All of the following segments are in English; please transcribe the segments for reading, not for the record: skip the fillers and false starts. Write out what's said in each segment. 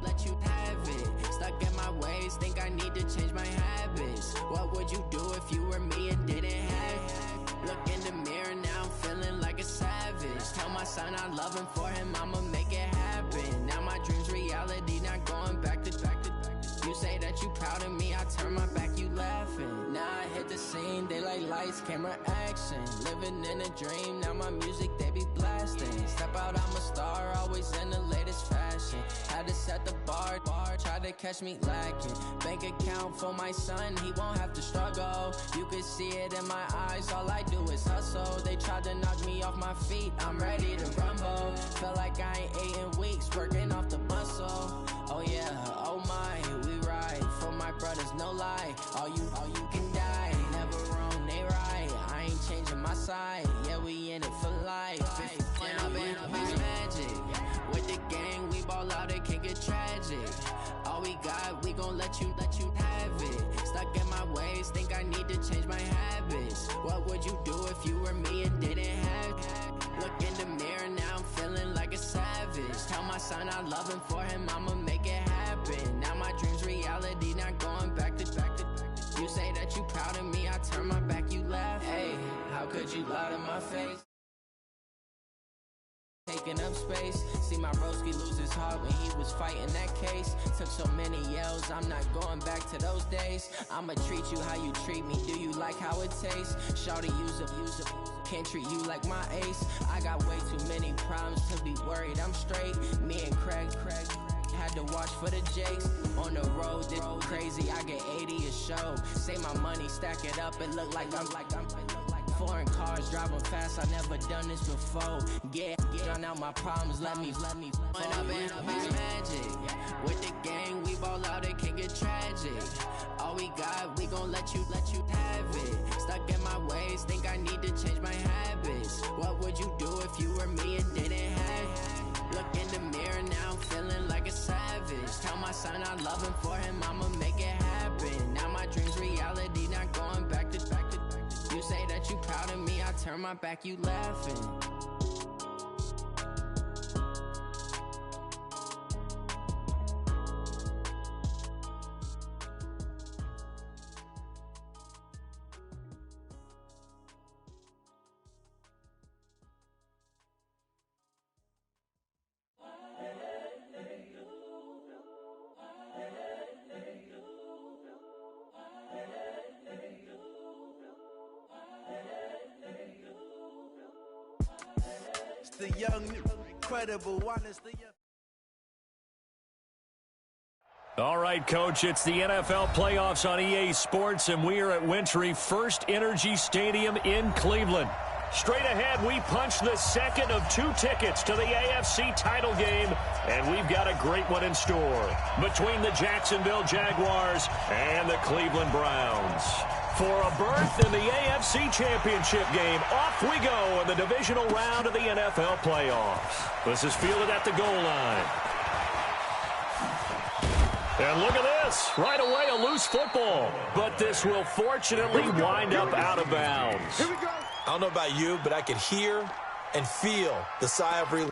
let you have it. Stuck in my ways, think I need to change my habits. What would you do if you were me and didn't have it? Look in the mirror, now I'm feeling like a savage. Tell my son I love him, for him I'ma make it happen. Now my dream's reality, not going back to. You say that you proud of me, I turn my back, you laughing. Now I hit the scene, they like lights, camera, action. Living in a dream, now my music they be blasting. Step out, I'm a star, always in the latest fashion. Had to set the bar, try to catch me lacking. Bank account for my son, he won't have to struggle. You can see it in my eyes, all I do is hustle. They tried to knock me off my feet, I'm ready to rumble. Feel like I ain't ate in weeks, working off the muscle. Oh yeah, oh my, we ride for my brothers, no lie. All you can die, never wrong, they right. I ain't changing my side, yeah, we in it for life. When I've been magic, with the gang, we ball out, it can get tragic. All we got, we gon' let you have it. Stuck in my ways, think I need to change my habits. What would you do if you were me and didn't have it? Look in the mirror, now I'm feeling like a savage. Tell my son I love him, for him I'ma make it happen. Now my dream's reality, not going back to. You say that you proud of me, I turn my back, you laugh. Hey, how could you lie to my face? Taking up space, see my broski lose his heart when he was fighting that case. Took so many yells, I'm not going back to those days. I'ma treat you how you treat me, do you like how it tastes? Shawty, use up, can't treat you like my ace. I got way too many problems to be worried, I'm straight. Me and Craig had to watch for the Jakes. On the road, this crazy, I get 80 a show. Say my money, stack it up, it look like I'm foreign cars, driving fast, I never done this before. Yeah, drown out my problems, let me When I've been magic, with the gang, we ball out, it can get tragic. All we got, we gon' let you have it. Stuck in my ways, think I need to change my habits. What would you do if you were me and didn't have it? Look in the mirror, now I'm feeling like a savage. Tell my son I love him, for him I'ma make it happen. Now my dream's reality, not going back to. You say that you proud of me, I turn my back, you laughing. The young, incredible one is the young. All right, Coach, it's the NFL playoffs on EA Sports, and we are at Wintry First Energy Stadium in Cleveland. Straight ahead, we punch the second of 2 tickets to the AFC title game, and we've got a great one in store between the Jacksonville Jaguars and the Cleveland Browns. For a berth in the AFC Championship game, off we go in the divisional round of the NFL playoffs. This is fielded at the goal line. And look at this. Right away, a loose football. But this will fortunately wind up out of bounds. Here we go. I don't know about you, but I could hear and feel the sigh of relief.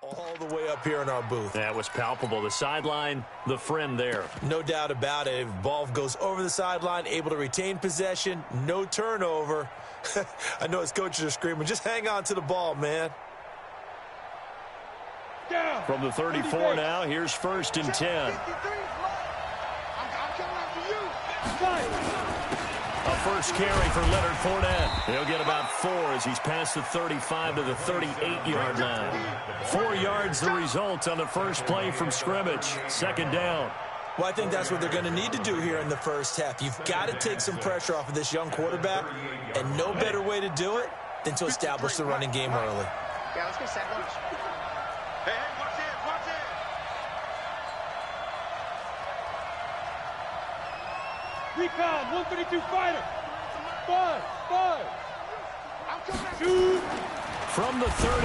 All the way up here in our booth. That was palpable. The sideline, the friend there. No doubt about it. If ball goes over the sideline, able to retain possession, no turnover. I know his coaches are screaming, just hang on to the ball, man. From the 34 now, here's 1st and 10. A first carry for Leonard Fournette. He'll get about 4 as he's past the 35 to the 38-yard line. 4 yards the result on the first play from scrimmage. 2nd down. Well, I think that's what they're going to need to do here in the first half. You've got to take some pressure off of this young quarterback, and no better way to do it than to establish the running game early. Yeah, let's get set. Hey, watch it, watch it. Recon, 132 fighter. 5. I'm coming. Shoot. From the 38,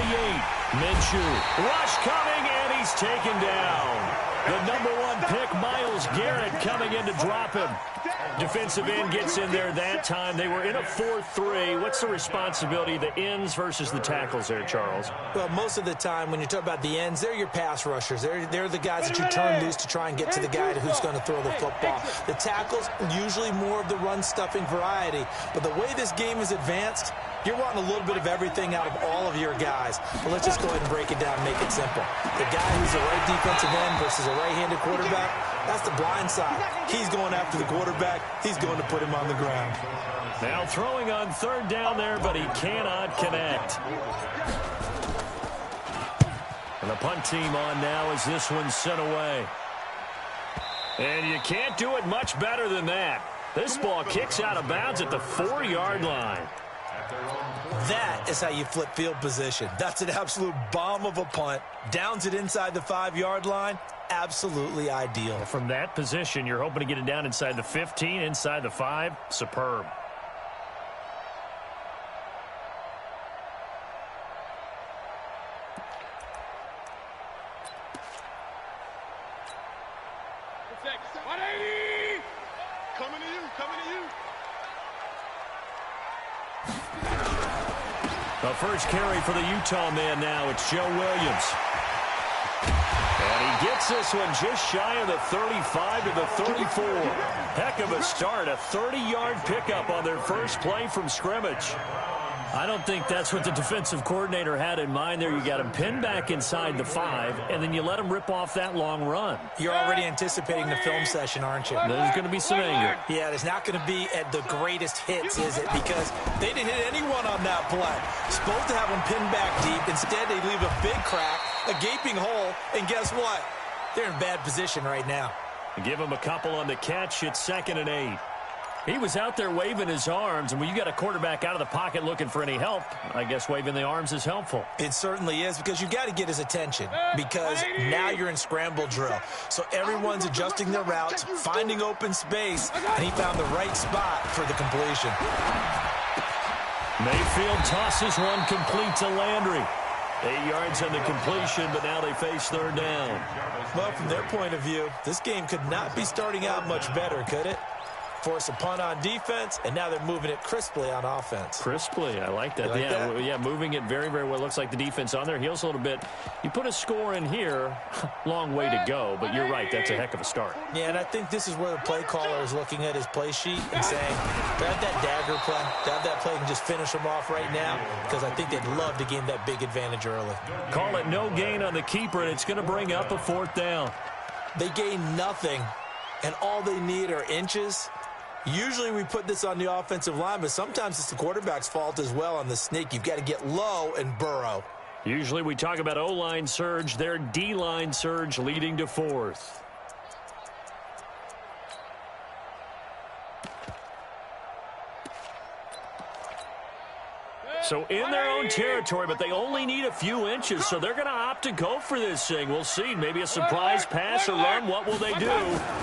Minshew. Rush coming, and he's taken down. The number 1 pick, Myles Garrett, coming in to drop him. Defensive end gets in there that time. They were in a 4-3. What's the responsibility, the ends versus the tackles there, Charles? Well, most of the time when you talk about the ends, they're your pass rushers. They're the guys that you turn loose to try and get to the guy who's going to throw the football. The tackles, usually more of the run-stuffing variety. But the way this game is advanced, you're wanting a little bit of everything out of all of your guys. But let's just go ahead and break it down and make it simple. The guy who's a right defensive end versus a right-handed quarterback, that's the blind side. He's going after the quarterback. He's going to put him on the ground. Now throwing on 3rd down there, but he cannot connect. And the punt team on now as this one's sent away. And you can't do it much better than that. This ball kicks out of bounds at the 4-yard line. That is how you flip field position. That's an absolute bomb of a punt. Downs it inside the 5-yard line. Absolutely ideal. From that position, you're hoping to get it down inside the 15, inside the 5. Superb. Coming to you, coming to you. The first carry for the Utah man now. It's Joe Williams. And he gets this one just shy of the 35 to the 34. Heck of a start. A 30-yard pickup on their first play from scrimmage. I don't think that's what the defensive coordinator had in mind there. You got him pinned back inside the 5, and then you let him rip off that long run. You're already anticipating the film session, aren't you? There's going to be some anger. Yeah, there's not going to be at the greatest hits, is it? Because they didn't hit anyone on that play. Supposed to have them pinned back deep. Instead, they leave a big crack, a gaping hole, and guess what? They're in bad position right now. Give him a couple on the catch. It's 2nd and 8. He was out there waving his arms, and when you got a quarterback out of the pocket looking for any help, I guess waving the arms is helpful. It certainly is, because you got to get his attention, because now you're in scramble drill. So everyone's adjusting their routes, finding open space, and he found the right spot for the completion. Mayfield tosses one complete to Landry. 8 yards on the completion, but now they face 3rd down. Well, from their point of view, this game could not be starting out much better, could it? Force a punt on defense, and now they're moving it crisply on offense. Crisply, I like that. Yeah, moving it very, very well. Looks like the defense on their heels a little bit. You put a score in here, long way to go, but you're right, that's a heck of a start. Yeah, and I think this is where the play caller is looking at his play sheet and saying, grab that dagger play, grab that play and just finish them off right now, because I think they'd love to gain that big advantage early. Call it no gain on the keeper, and it's going to bring up a 4th down. They gain nothing, and all they need are inches. Usually we put this on the offensive line, but sometimes it's the quarterback's fault as well on the sneak. You've got to get low and burrow. Usually we talk about O-line surge, their D-line surge leading to 4th. So in their own territory, but they only need a few inches, so they're going to opt to go for this thing. We'll see. Maybe a surprise pass or run. What will they do?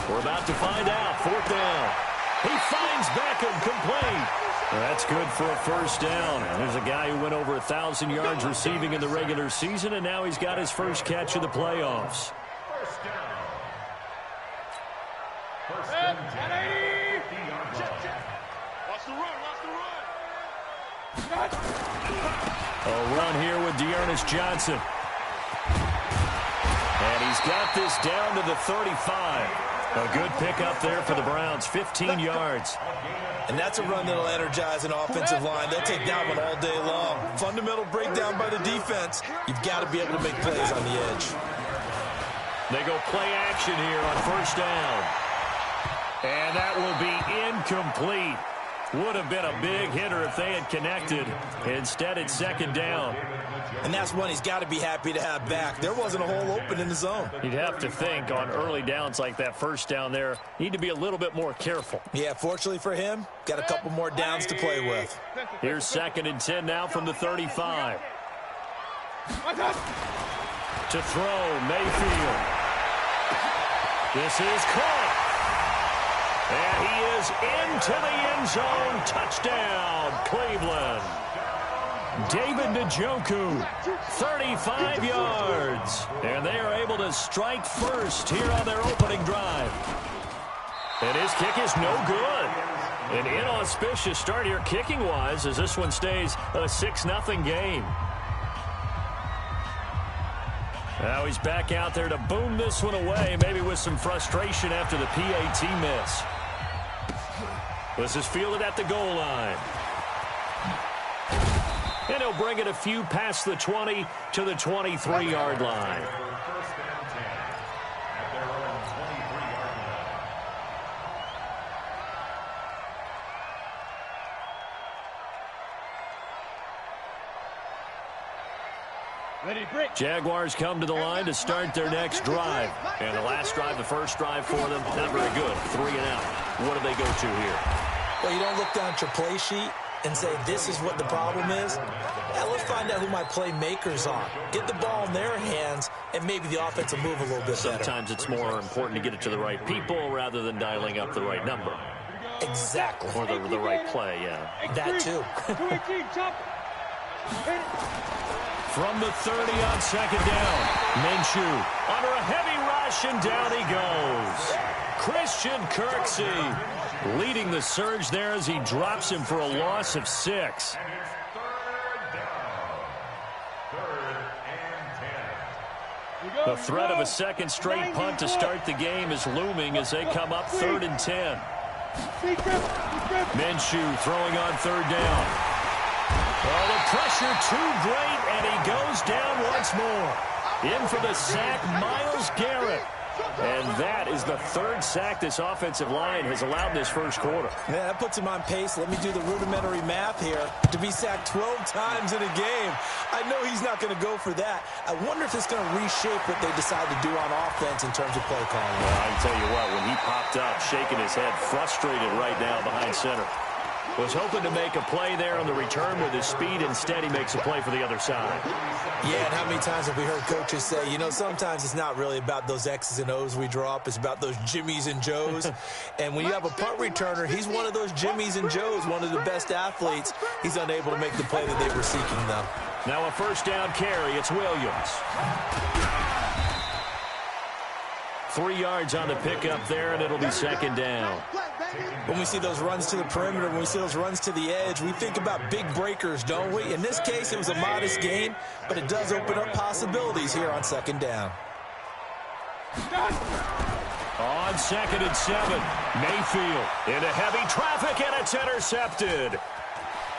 We're about to find out. 4th down. He finds Beckham complete. That's good for a 1st down. There's a guy who went over 1,000 yards receiving in the regular season, and now he's got his first catch of the playoffs. Watch the run, watch the run. A run here with Dearness Johnson. And he's got this down to the 35. A good pickup there for the Browns, 15 yards. And that's a run that'll energize an offensive line. They'll take that one all day long. Fundamental breakdown by the defense. You've got to be able to make plays on the edge. They go play action here on first down. And that will be incomplete. Would have been a big hitter if they had connected. Instead, it's second down. And that's one he's got to be happy to have back. There wasn't a hole open in the zone. You'd have to think on early downs like that first down there, need to be a little bit more careful. Yeah, fortunately for him, got a couple more downs to play with. Here's 2nd and 10 now from the 35. To throw, Mayfield. This is caught. And he is into the end zone. Touchdown, Cleveland. David Njoku, 35 yards. And they are able to strike first here on their opening drive. And his kick is no good. An inauspicious start here kicking-wise as this one stays a 6-0 game. Now he's back out there to boom this one away, maybe with some frustration after the PAT miss. This is fielded at the goal line. And he'll bring it a few past the 20 to the 23-yard line. Jaguars come to the line to start their next drive. And the last drive, the first drive for them, not very good. 3 and out. What do they go to here? Well, you don't look down at your play sheet and say, this is what the problem is. Yeah, let's find out who my playmakers are. Get the ball in their hands, and maybe the offense will move a little bit better. Sometimes it's more important to get it to the right people rather than dialing up the right number. Exactly. Or the right play, yeah. That too. From the 30 on second down, Minshew under a heavy rush, and down he goes. Christian Kirksey leading the surge there as he drops him for a loss of 6. The threat of a second straight punt to start the game is looming as they come up 3rd and 10. Minshew throwing on 3rd down. Oh, the pressure too great, and he goes down once more. In for the sack, Myles Garrett. And that is the 3rd sack this offensive line has allowed this first quarter. Yeah, that puts him on pace. Let me do the rudimentary math here. To be sacked 12 times in a game. I know he's not going to go for that. I wonder if it's going to reshape what they decide to do on offense in terms of play calling. Well, I can tell you what, when he popped up, shaking his head, frustrated right now behind center. Was hoping to make a play there on the return with his speed. Instead, he makes a play for the other side. Yeah, and how many times have we heard coaches say, you know, sometimes it's not really about those X's and O's we draw up. It's about those Jimmies and Joes. And when you have a punt returner, he's one of those Jimmies and Joes, one of the best athletes. He's unable to make the play that they were seeking, though. Now a first down carry. It's Williams. 3 yards on the pickup there, and it'll be second down. When we see those runs to the perimeter, when we see those runs to the edge, we think about big breakers, don't we? In this case, it was a modest gain, but it does open up possibilities here on second down. On 2nd and 7, Mayfield into heavy traffic, and it's intercepted.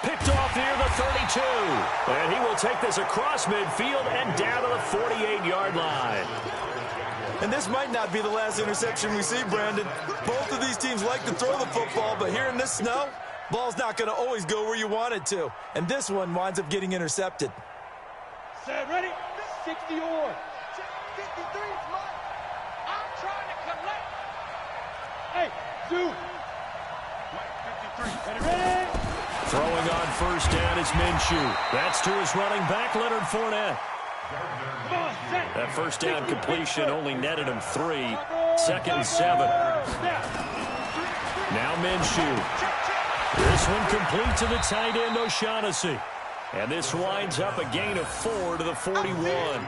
Picked off near the 32. And he will take this across midfield and down to the 48-yard line. And this might not be the last interception we see, Brandon. Both of these teams like to throw the football, but here in this snow, ball's not going to always go where you want it to. And this one winds up getting intercepted. Set, ready? 60 or. 53 is mine. I'm trying to collect. Hey, Zoo. 53. Ready? Throwing on first down is Minshew. That's to his running back, Leonard Fournette. That first down completion only netted him 3. 2nd and 7. Now Minshew. This one complete to the tight end, O'Shaughnessy. And this winds up a gain of 4 to the 41.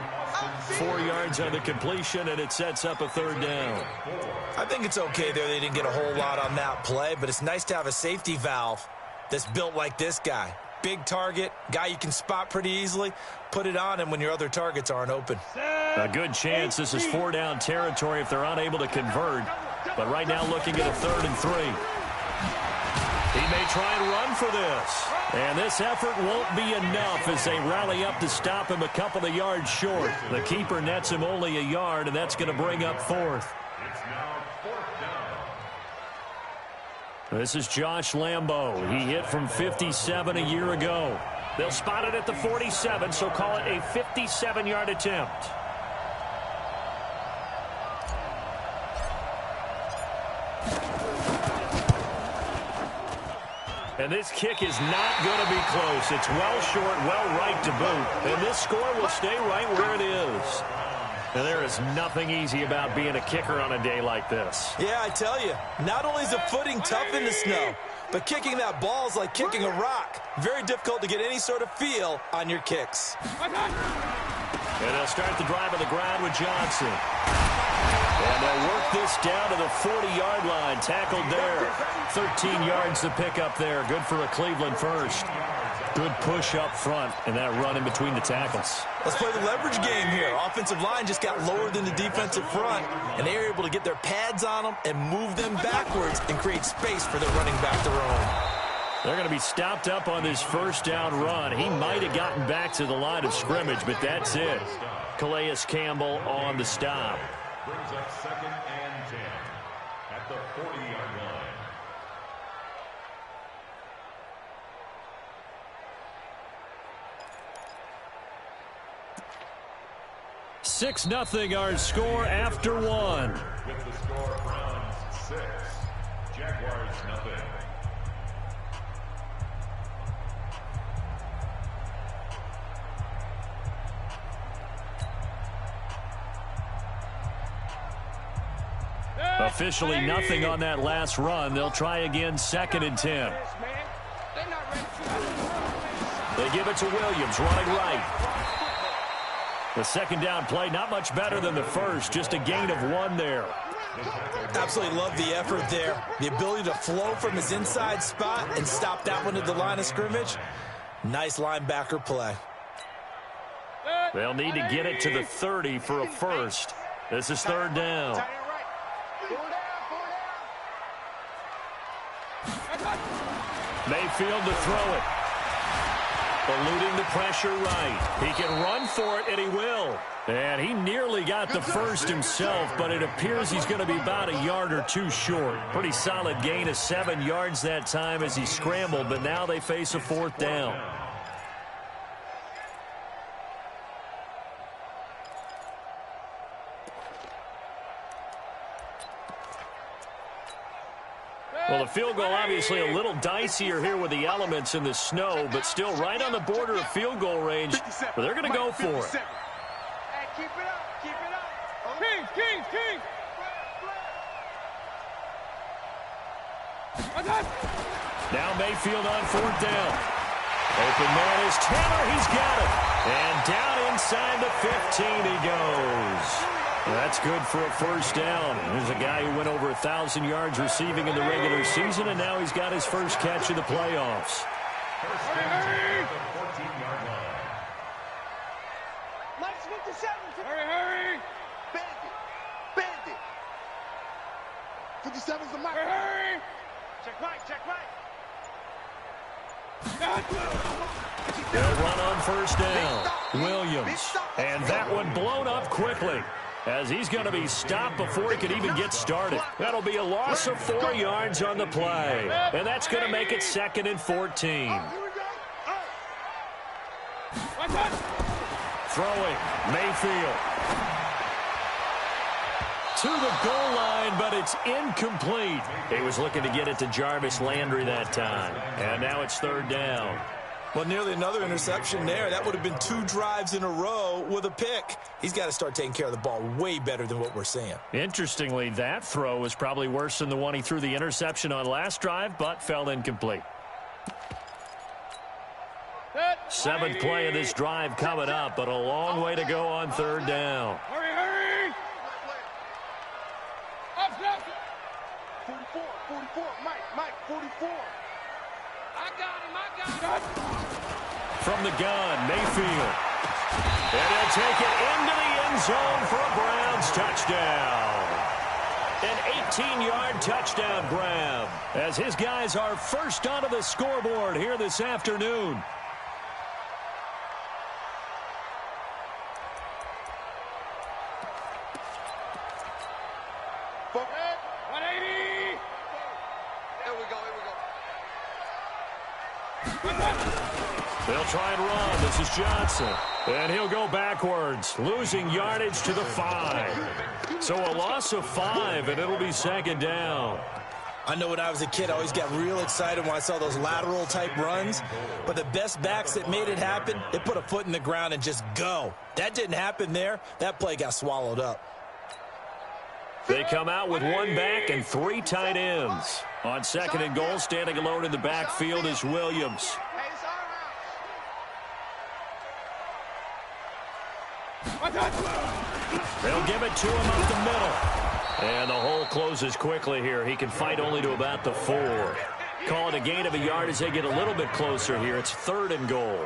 4 yards on the completion, and it sets up a 3rd down. I think it's okay there. They didn't get a whole lot on that play, but it's nice to have a safety valve that's built like this guy. big target, guy you can spot pretty easily. Put it on him when your other targets aren't open. A good chance this is 4-down territory if they're unable to convert. But right now looking at a 3rd and 3. He may try and run for this. And this effort won't be enough as they rally up to stop him a couple of yards short. The keeper nets him only a yard, and that's going to bring up 4th. This is Josh Lambo. He hit from 57 a year ago. They'll spot it at the 47, so call it a 57-yard attempt. And this kick is not going to be close. It's well short, well right to boot. And this score will stay right where it is. And there is nothing easy about being a kicker on a day like this. Yeah, I tell you, not only is the footing tough in the snow, but kicking that ball is like kicking a rock. Very difficult to get any sort of feel on your kicks. And they'll start the drive on the ground with Johnson. And they'll work this down to the 40-yard line. Tackled there. 13 yards to pick up there. Good for a Cleveland first. Good push up front and that run in between the tackles. Let's play the leverage game here. Offensive line just got lower than the defensive front, and they were able to get their pads on them and move them backwards and create space for their running back to roam. They're going to be stopped up on this 1st down run. He might have gotten back to the line of scrimmage, but that's it. Calais Campbell on the stop. Brings up 2nd and 10 at the 40-yard line. 6-0 our score after 1. With the score, Browns 6, Jaguars nothing. Officially nothing on that last run. They'll try again 2nd and 10. They give it to Williams, running right. The 2nd down play, not much better than the first, just a gain of 1 there. Absolutely love the effort there. The ability to flow from his inside spot and stop that one at the line of scrimmage. Nice linebacker play. They'll need to get it to the 30 for a first. This is 3rd down. Mayfield to throw it. Eluding the pressure right. He can run for it, and he will. And he nearly got the first himself, but it appears he's going to be about a yard or 2 short. Pretty solid gain of 7 yards that time as he scrambled, but now they face a 4th down. Well, the field goal obviously a little dicier here with the elements in the snow, but still right on the border of field goal range. But they're going to go for it. Hey, keep it up, keep it up. Kings. Now Mayfield on 4th down. Open man is Taylor. He's got it. And down inside the 15 he goes. That's good for a 1st down. There's a guy who went over 1,000 yards receiving in the regular season, and now he's got his first catch of the playoffs. First down, the 14-yard line. Mike's 57. Hurry. Bend it. 57's the Mike. Hurry. Check right. They'll run on 1st down. Williams. And that one blown up quickly, as he's going to be stopped before he can even get started. That'll be a loss of 4 yards on the play. And that's going to make it 2nd and 14. Throwing, Mayfield. To the goal line, but it's incomplete. He was looking to get it to Jarvis Landry that time. And now it's 3rd down. Well, nearly another interception there. That would have been 2 drives in a row with a pick. He's got to start taking care of the ball way better than what we're seeing. Interestingly, that throw was probably worse than the one he threw the interception on last drive, but fell incomplete. 7th play of this drive coming up, but a long way to go on 3rd down. Hurry. 44, Mike, 44. From the gun, Mayfield. And he'll take it into the end zone for a Browns touchdown. An 18-yard touchdown grab as his guys are first onto the scoreboard here this afternoon. They'll try and run. This is Johnson. And he'll go backwards, losing yardage to the 5. So a loss of 5, and it'll be second down. I know when I was a kid, I always got real excited when I saw those lateral-type runs. But the best backs that made it happen, they put a foot in the ground and just go. That didn't happen there. That play got swallowed up. They come out with one back and 3 tight ends. On second and goal, standing alone in the backfield is Williams. They'll give it to him up the middle. And the hole closes quickly here. He can fight only to about the 4. Call it a gain of a yard as they get a little bit closer here. It's third and goal.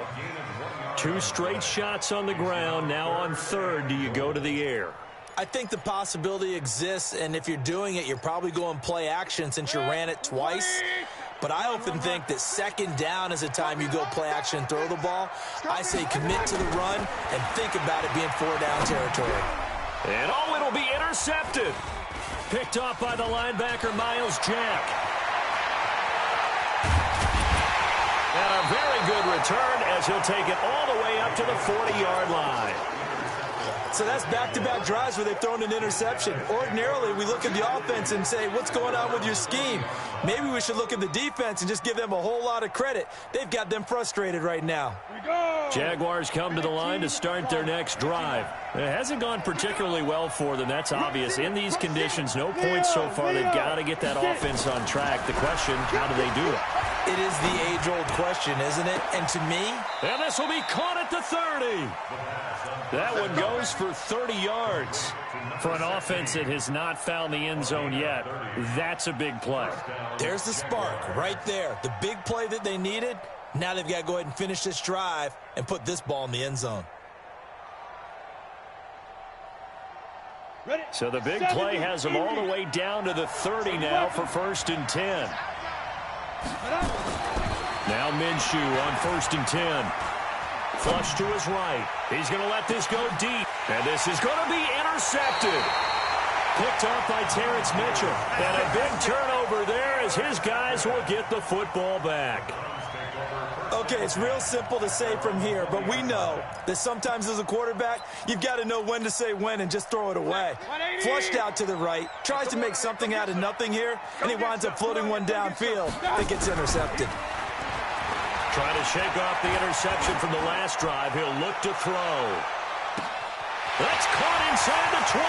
2 straight shots on the ground. Now on third, do you go to the air? I think the possibility exists, and if you're doing it, you're probably going play action since you ran it twice. But I often think that second down is a time you go play action and throw the ball. I say commit to the run and think about it being 4-down territory. And oh, it'll be intercepted. Picked off by the linebacker, Miles Jack. And a very good return as he'll take it all the way up to the 40-yard line. So that's back-to-back drives where they've thrown an interception. Ordinarily, we look at the offense and say, what's going on with your scheme? Maybe we should look at the defense and just give them a whole lot of credit. They've got them frustrated right now. Jaguars come to the line to start their next drive. It hasn't gone particularly well for them. That's obvious. In these conditions, no points so far. They've got to get that offense on track. The question, how do they do it? It is the age-old question, isn't it? And to me... And this will be caught at the 30. That one goes for 30 yards. For an offense that has not found the end zone yet, that's a big play. There's the spark right there. The big play that they needed. Now they've got to go ahead and finish this drive and put this ball in the end zone. So the big play has them all the way down to the 30 now for 1st and 10. Now Minshew on 1st and 10. Flush to his right. He's going to let this go deep. And this is going to be intercepted. Picked off by Terrence Mitchell. And a big turnover there as his guys will get the football back. Okay, it's real simple to say from here, but we know that sometimes as a quarterback, you've got to know when to say when and just throw it away. Flushed out to the right, tries to make something out of nothing here, and he winds up floating one downfield that gets intercepted. Trying to shake off the interception from the last drive. He'll look to throw. That's caught inside the 20.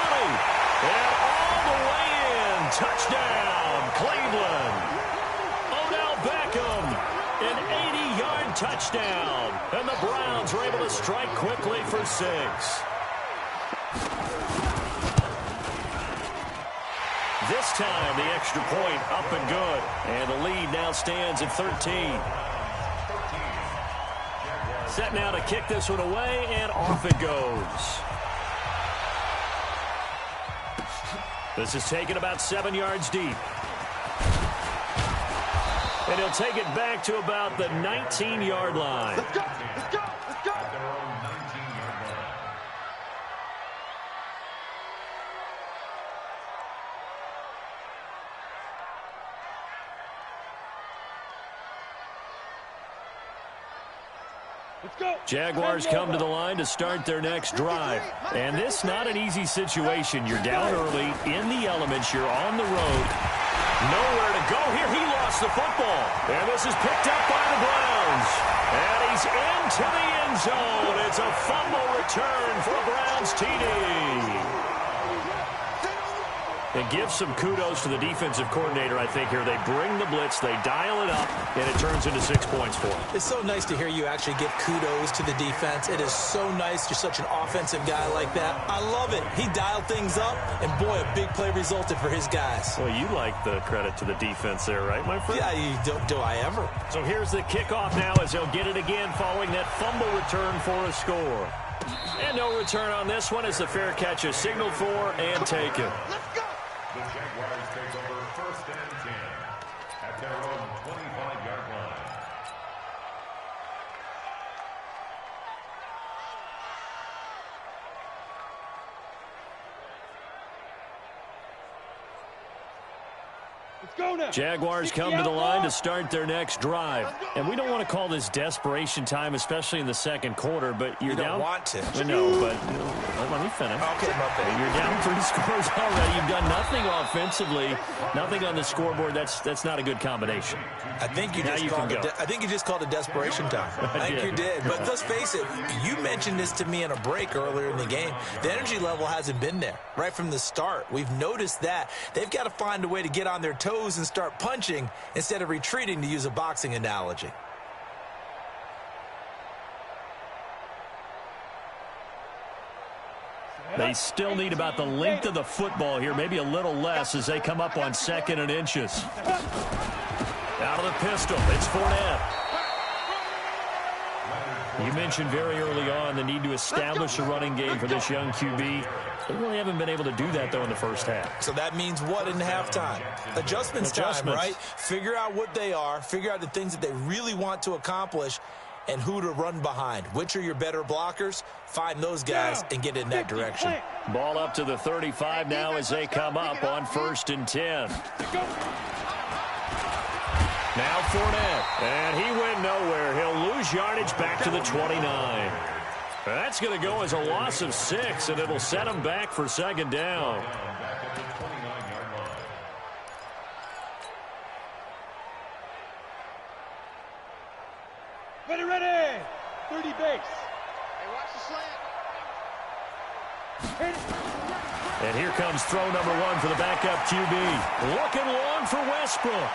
And all the way in. Touchdown, Cleveland. Odell Beckham, an 80-yard touchdown. And the Browns are able to strike quickly for 6. This time, the extra point up and good. And the lead now stands at 13. Set now to kick this one away, and off it goes. This is taken about 7 yards deep. And he'll take it back to about the 19-yard line. Let's go, let's go, let's go. Jaguars come to the line to start their next drive. And this not an easy situation. You're down early, in the elements, you're on the road. Nowhere to go here. He lost the football. And this is picked up by the Browns. And he's into the end zone. It's a fumble return for a Browns TD. And give some kudos to the defensive coordinator, I think, here. They bring the blitz, they dial it up, and it turns into 6 points for them. It's so nice to hear you actually give kudos to the defense. It is so nice. You're such an offensive guy like that. I love it. He dialed things up, and boy, a big play resulted for his guys. Well, you like the credit to the defense there, right, my friend? Yeah, do I ever? So here's the kickoff now as they'll get it again following that fumble return for a score. And no return on this one as the fair catch is signaled for and taken. Let's go. The Jaguars take over 1st and 10 at their own 25-yard line. Let's go now. Jaguars come to the line to start their next drive. And we don't want to call this desperation time, especially in the second quarter, but you're down. You don't want to. No, but let me finish. Okay, my bad. You're down 3 scores already. You've done nothing offensively, nothing on the scoreboard. That's not a good combination. I think you just called it desperation time. I think you did. But let's face it, you mentioned this to me in a break earlier in the game. The energy level hasn't been there right from the start. We've noticed that. They've got to find a way to get on their toes and start punching instead of retreating, to use a boxing analogy. They still need about the length of the football here, maybe a little less as they come up on 2nd and inches. Out of the pistol, it's Fournette. You mentioned very early on the need to establish a running game for this young QB. They really haven't been able to do that, though, in the first half. So that means what in halftime? Adjustments time, right? Figure out what they are, figure out the things that they really want to accomplish, and who to run behind. Which are your better blockers? Find those guys and get in that direction. Ball up to the 35 now as they come up on 1st and 10. Now Fournette, and he went nowhere. He'll lose yardage back to the 29. That's going to go as a loss of 6, and it'll set him back for 2nd down. Ready. 30 base. Hey, watch the slant. And here comes throw number 1 for the backup QB. Looking long for Westbrook.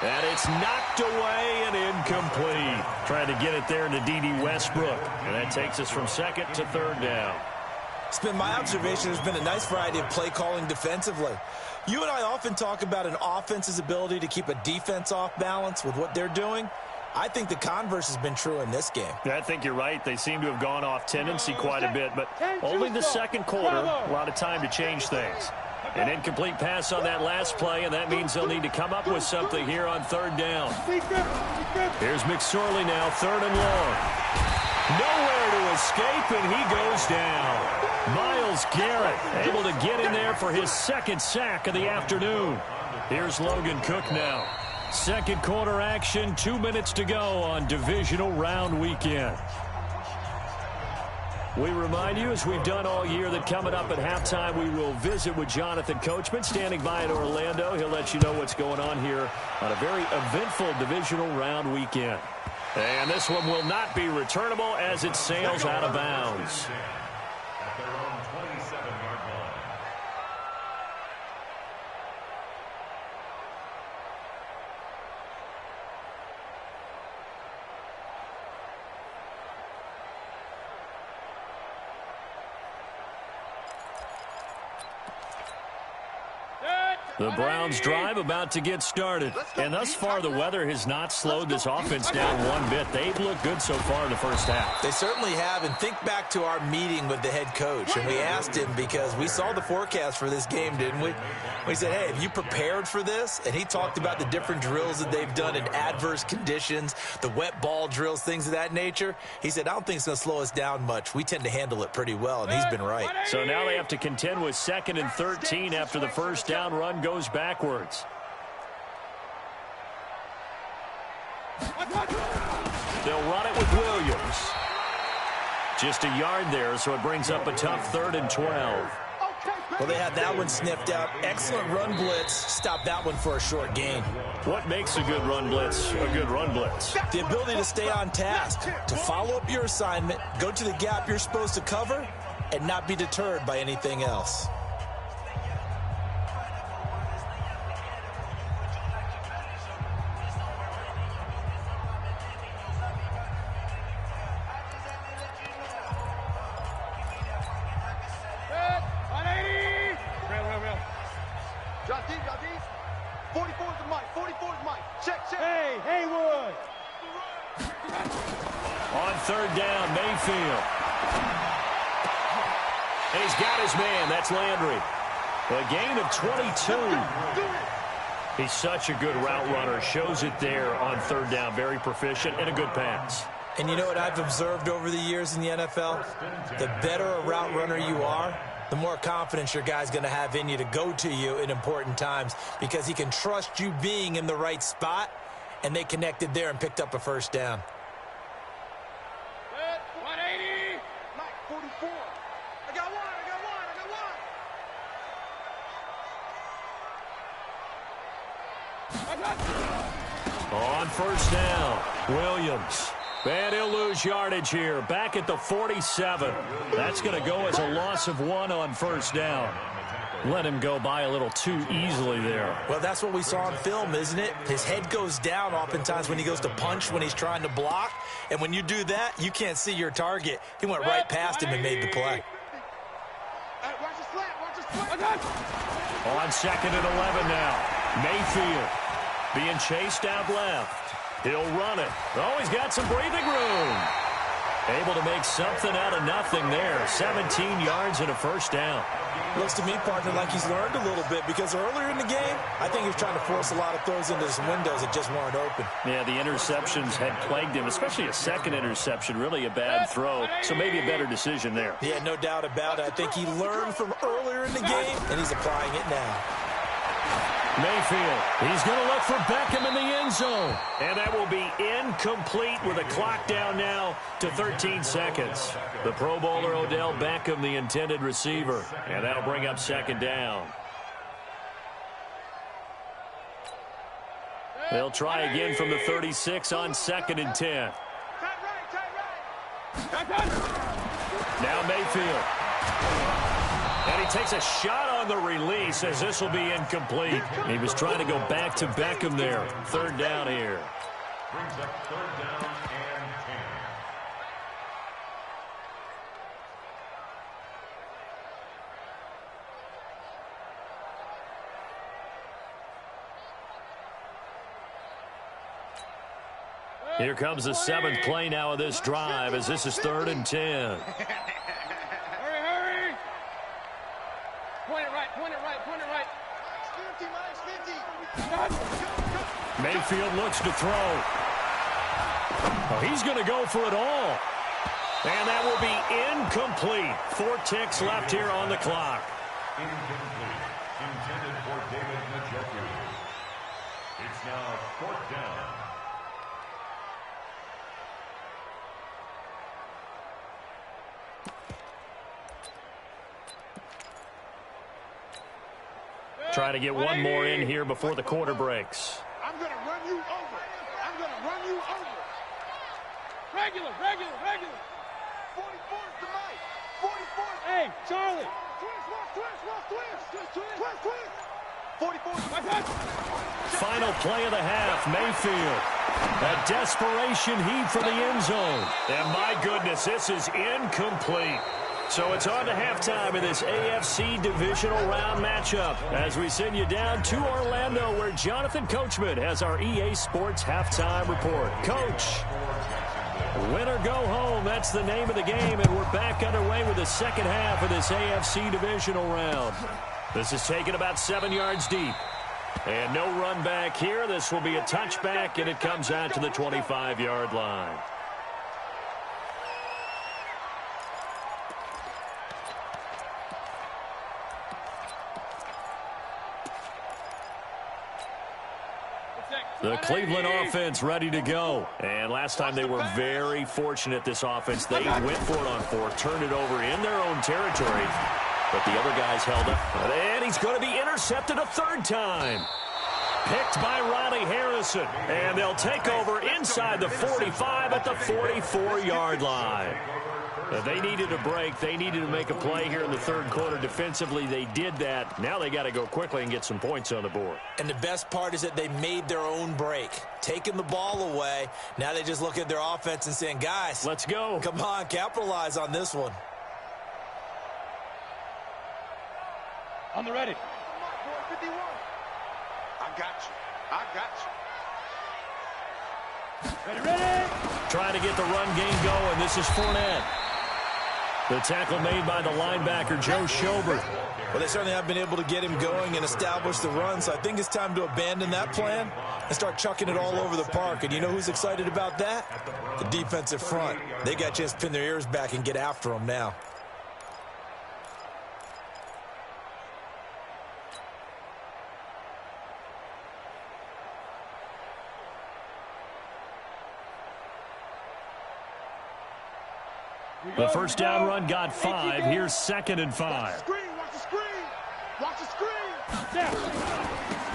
And it's knocked away and incomplete. Trying to get it there to D.D. Westbrook. And that takes us from 2nd to 3rd down. It's been my observation there's been a nice variety of play calling defensively. You and I often talk about an offense's ability to keep a defense off balance with what they're doing. I think the converse has been true in this game. Yeah, I think you're right. They seem to have gone off tendency quite a bit, but only the second quarter, a lot of time to change things. An incomplete pass on that last play, and that means they'll need to come up with something here on 3rd down. Here's McSorley now, 3rd and long. Nowhere to escape, and he goes down. Myles Garrett able to get in there for his 2nd sack of the afternoon. Here's Logan Cook now. Second quarter action, 2 minutes to go on divisional round weekend. We remind you, as we've done all year, that coming up at halftime, we will visit with Jonathan Coachman, standing by in Orlando. He'll let you know what's going on here on a very eventful divisional round weekend. And this one will not be returnable as it sails out of bounds. At their own 27-yard line. The Browns drive about to get started. And thus far, the weather has not slowed this offense down one bit. They've looked good so far in the first half. They certainly have. And think back to our meeting with the head coach. And we asked him, because we saw the forecast for this game, didn't we? We said, hey, have you prepared for this? And he talked about the different drills that they've done in adverse conditions, the wet ball drills, things of that nature. He said, I don't think it's going to slow us down much. We tend to handle it pretty well, and he's been right. So now they have to contend with 2nd and 13 after the first down run goes backwards. They'll run it with Williams. Just a yard there, so it brings up a tough 3rd and 12. Well, they had that one sniffed out. Excellent run blitz. Stop that one for a short gain. What makes a good run blitz a good run blitz? The ability to stay on task, to follow up your assignment, go to the gap you're supposed to cover, and not be deterred by anything else. Mike. 44 is Mike. Check. Hey, Haywood. On third down, Mayfield. And he's got his man. That's Landry. A gain of 22. He's such a good route runner. Shows it there on third down. Very proficient and a good pass. And you know what I've observed over the years in the NFL? The better a route runner you are, the more confidence your guy's going to have in you to go to you in important times because he can trust you being in the right spot, and they connected there and picked up a first down. 180. Mike, 44. I got one. On first down, Williams. And he'll lose yardage here. Back at the 47. That's going to go as a loss of 1 on first down. Let him go by a little too easily there. Well, that's what we saw on film, isn't it? His head goes down oftentimes when he goes to punch, when he's trying to block. And when you do that, you can't see your target. He went right past him and made the play. On second and 11 now. Mayfield being chased out left. He'll run it. Oh, he's got some breathing room. Able to make something out of nothing there. 17 yards and a first down. Looks to me, partner, like he's learned a little bit because earlier in the game, I think he was trying to force a lot of throws into some windows that just weren't open. Yeah, the interceptions had plagued him, especially a second interception, really a bad throw. So maybe a better decision there. Yeah, no doubt about it. I think he learned from earlier in the game, and he's applying it now. Mayfield, he's going to look for Beckham in the end zone. And that will be incomplete with a clock down now to 13 seconds. The Pro Bowler Odell Beckham, the intended receiver. And that'll bring up second down. They'll try again from the 36 on second and 10. Now Mayfield. And he takes a shot on the release as this will be incomplete. He was trying to go back to Beckham there. Third down here. Brings up third down and 10. Here comes the 7th play now of this drive as this is third and 10. Mayfield looks to throw. Oh, he's going to go for it all. And that will be incomplete. 4 ticks left here on the clock. incomplete. Intended for David Njoku. It's now 4th down. Trying to get one more in here before the quarter breaks. I'm going to run you over. I'm going to run you over. Regular. 44 is the mic. 44. Hey, Charlie. Twist. 44 is my touch. Final play of the half, Mayfield. A desperation heave for the end zone. And my goodness, this is incomplete. So it's on to halftime in this AFC divisional round matchup as we send you down to Orlando where Jonathan Coachman has our EA Sports halftime report. Coach, win or go home, that's the name of the game, and we're back underway with the second half of this AFC divisional round. This is taken about 7 yards deep. And no run back here. This will be a touchback, and it comes out to the 25-yard line. The Cleveland offense ready to go. And last time they were very fortunate, this offense. They went for it on 4, turned it over in their own territory. But the other guys held up. And he's going to be intercepted a third time. Picked by Ronnie Harrison. And they'll take over inside the 45 at the 44-yard line. They needed a break. They needed to make a play here in the third quarter. Defensively, they did that. Now they got to go quickly and get some points on the board. And the best part is that they made their own break. Taking the ball away. Now they just look at their offense and saying, guys, let's go. Come on, capitalize on this one. On the ready. I got you. I got you. Ready, ready. Trying to get the run game going. This is Fournette. The tackle made by the linebacker, Joe Schobert. Well, they certainly have been able to get him going and establish the run, so I think it's time to abandon that plan and start chucking it all over the park. And you know who's excited about that? The defensive front. They got a chance to pin their ears back and get after him now. The first down run got 5. Here's 2nd and 5. Watch the screen. Watch the screen.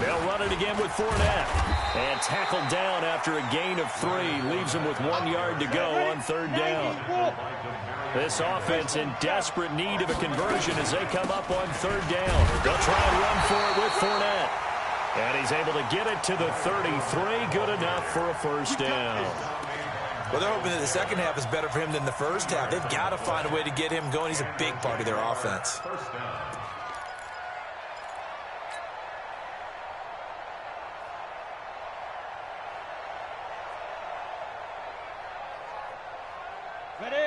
They'll run it again with Fournette. And tackled down after a gain of 3. Leaves him with 1 yard to go on 3rd down. This offense in desperate need of a conversion as they come up on 3rd down. They'll try and run for it with Fournette. And he's able to get it to the 33. Good enough for a first down. Well, they're hoping that the second half is better for him than the first half. They've got to find a way to get him going. He's a big part of their offense.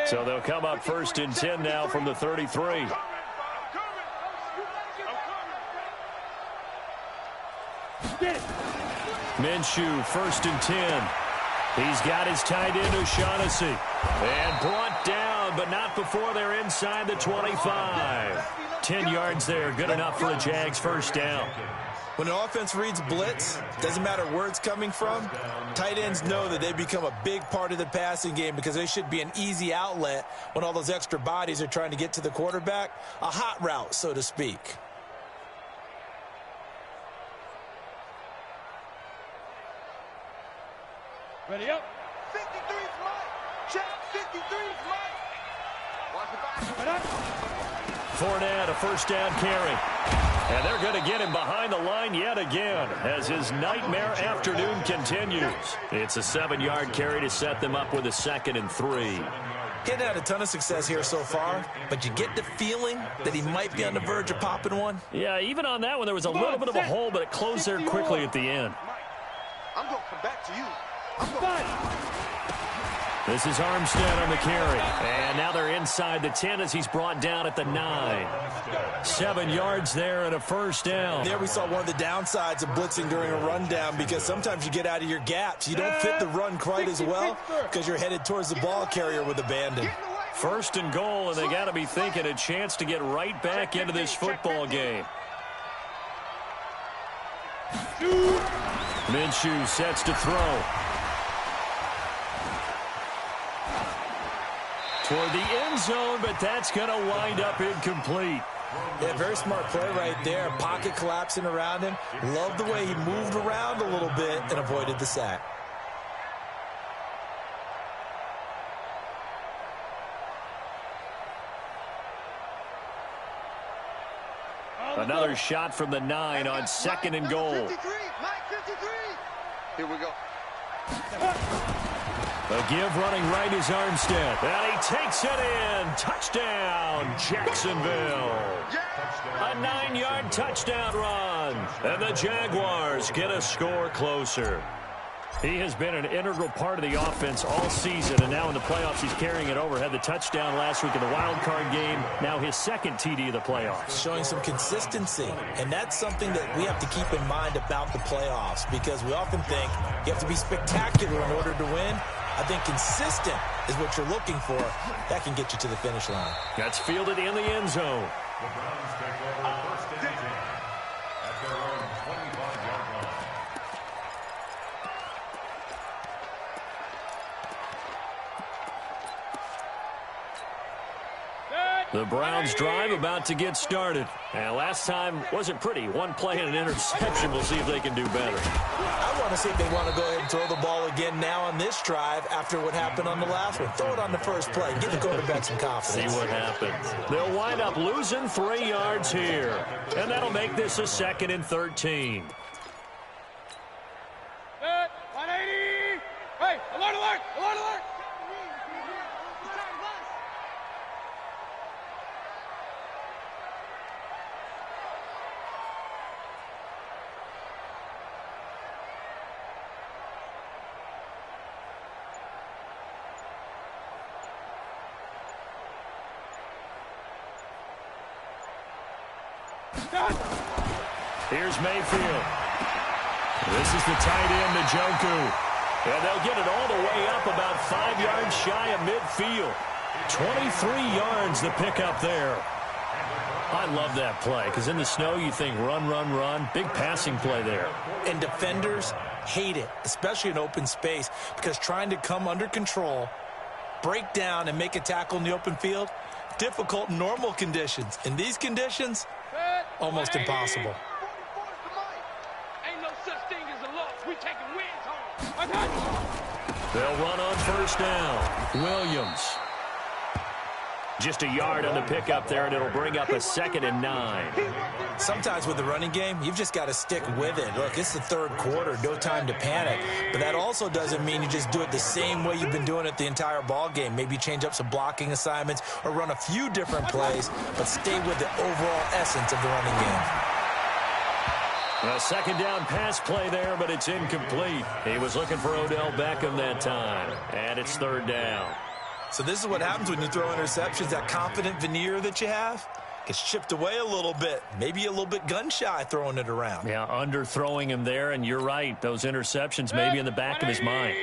So they'll come up 1st and 10 now from the 33. Minshew, 1st and 10. He's got his tight end, O'Shaughnessy. And brought down, but not before they're inside the 25. 10 yards there, good enough for a Jags first down. When an offense reads blitz, doesn't matter where it's coming from, tight ends know that they become a big part of the passing game because they should be an easy outlet when all those extra bodies are trying to get to the quarterback. A hot route, so to speak. Ready up. 53's Mike. Check. 53's Mike. Watch the back. Fournette, a first down carry. And they're going to get him behind the line yet again as his nightmare afternoon continues. It's a 7-yard carry to set them up with a 2nd and 3. He hadn't had a ton of success here so far, but you get the feeling that he might be on the verge of popping one. Yeah, even on that one, there was a little bit of a hole, but it closed there quickly at the end. I'm going to come back to you. This is Armstead on the carry. And now they're inside the 10 as he's brought down at the 9. 7 yards there and a first down. There we saw one of the downsides of blitzing during a rundown because sometimes you get out of your gaps. You don't fit the run quite as well because you're headed towards the ball carrier with abandon. 1st and goal, and they got to be thinking a chance to get right back into this football game. Minshew sets to throw. Toward the end zone, but that's going to wind up incomplete. Yeah, very smart play right there. Pocket collapsing around him. Love the way he moved around a little bit and avoided the sack. Another shot from the 9 on 2nd and goal. 53. Mike 53. Here we go. The give running right is Armstead. And he takes it in. Touchdown, Jacksonville. A 9-yard touchdown run. And the Jaguars get a score closer. He has been an integral part of the offense all season, and now in the playoffs he's carrying it over. Had the touchdown last week in the wild card game. Now his 2nd TD of the playoffs. Showing some consistency, and that's something that we have to keep in mind about the playoffs because we often think you have to be spectacular in order to win. I think consistent is what you're looking for. That can get you to the finish line. That's fielded in the end zone. The Browns take over 1st and 10 at their own 25-yard line. The Browns drive about to get started. And last time wasn't pretty. One play and an interception. We'll see if they can do better. I want to see if they want to go ahead and throw the ball again now on this drive after what happened on the last one. Throw it on the first play. Give the quarterback some confidence. See what happens. They'll wind up losing 3 yards here. And that'll make this a 2nd and 13. 180. Hey, alert, alert, alert, alert. Here's Mayfield. This is the tight end, Njoku. And they'll get it all the way up about 5 yards shy of midfield. 23 yards the pickup there. I love that play because in the snow you think run, run, run. Big passing play there. And defenders hate it, especially in open space, because trying to come under control, break down, and make a tackle in the open field, difficult in normal conditions. In these conditions, almost impossible. Ain't no such thing as a loss. We taking wins home. They'll run on first down. Williams. Just a yard on the pickup there, and it'll bring up a 2nd and 9. Sometimes with the running game, you've just got to stick with it. Look, it's the third quarter, no time to panic. But that also doesn't mean you just do it the same way you've been doing it the entire ball game. Maybe change up some blocking assignments or run a few different plays, but stay with the overall essence of the running game. A 2nd down pass play there, but it's incomplete. He was looking for Odell Beckham that time, and it's 3rd down. So this is what happens when you throw interceptions. That confident veneer that you have gets chipped away a little bit. Maybe a little bit gun-shy throwing it around. Yeah, underthrowing him there, and you're right. Those interceptions may be in the back of his mind.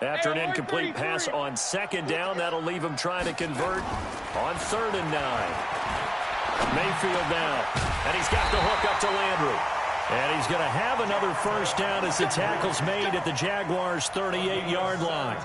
After an incomplete pass on 2nd down, that'll leave him trying to convert on 3rd and 9. Mayfield now, and he's got the hook up to Landry. And he's going to have another first down as the tackle's made at the Jaguars' 38-yard line.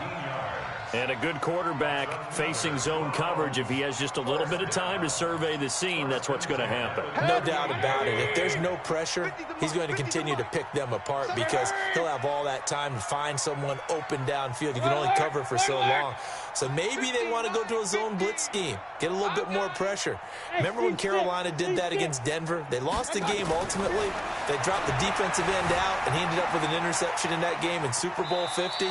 And a good quarterback facing zone coverage. If he has just a little bit of time to survey the scene, that's what's going to happen. No doubt about it. If there's no pressure, he's going to continue to pick them apart because he'll have all that time to find someone open downfield. You can only cover for so long. So maybe they want to go to a zone blitz scheme, get a little bit more pressure. Remember when Carolina did that against Denver? They lost the game ultimately. They dropped the defensive end out, and he ended up with an interception in that game in Super Bowl 50.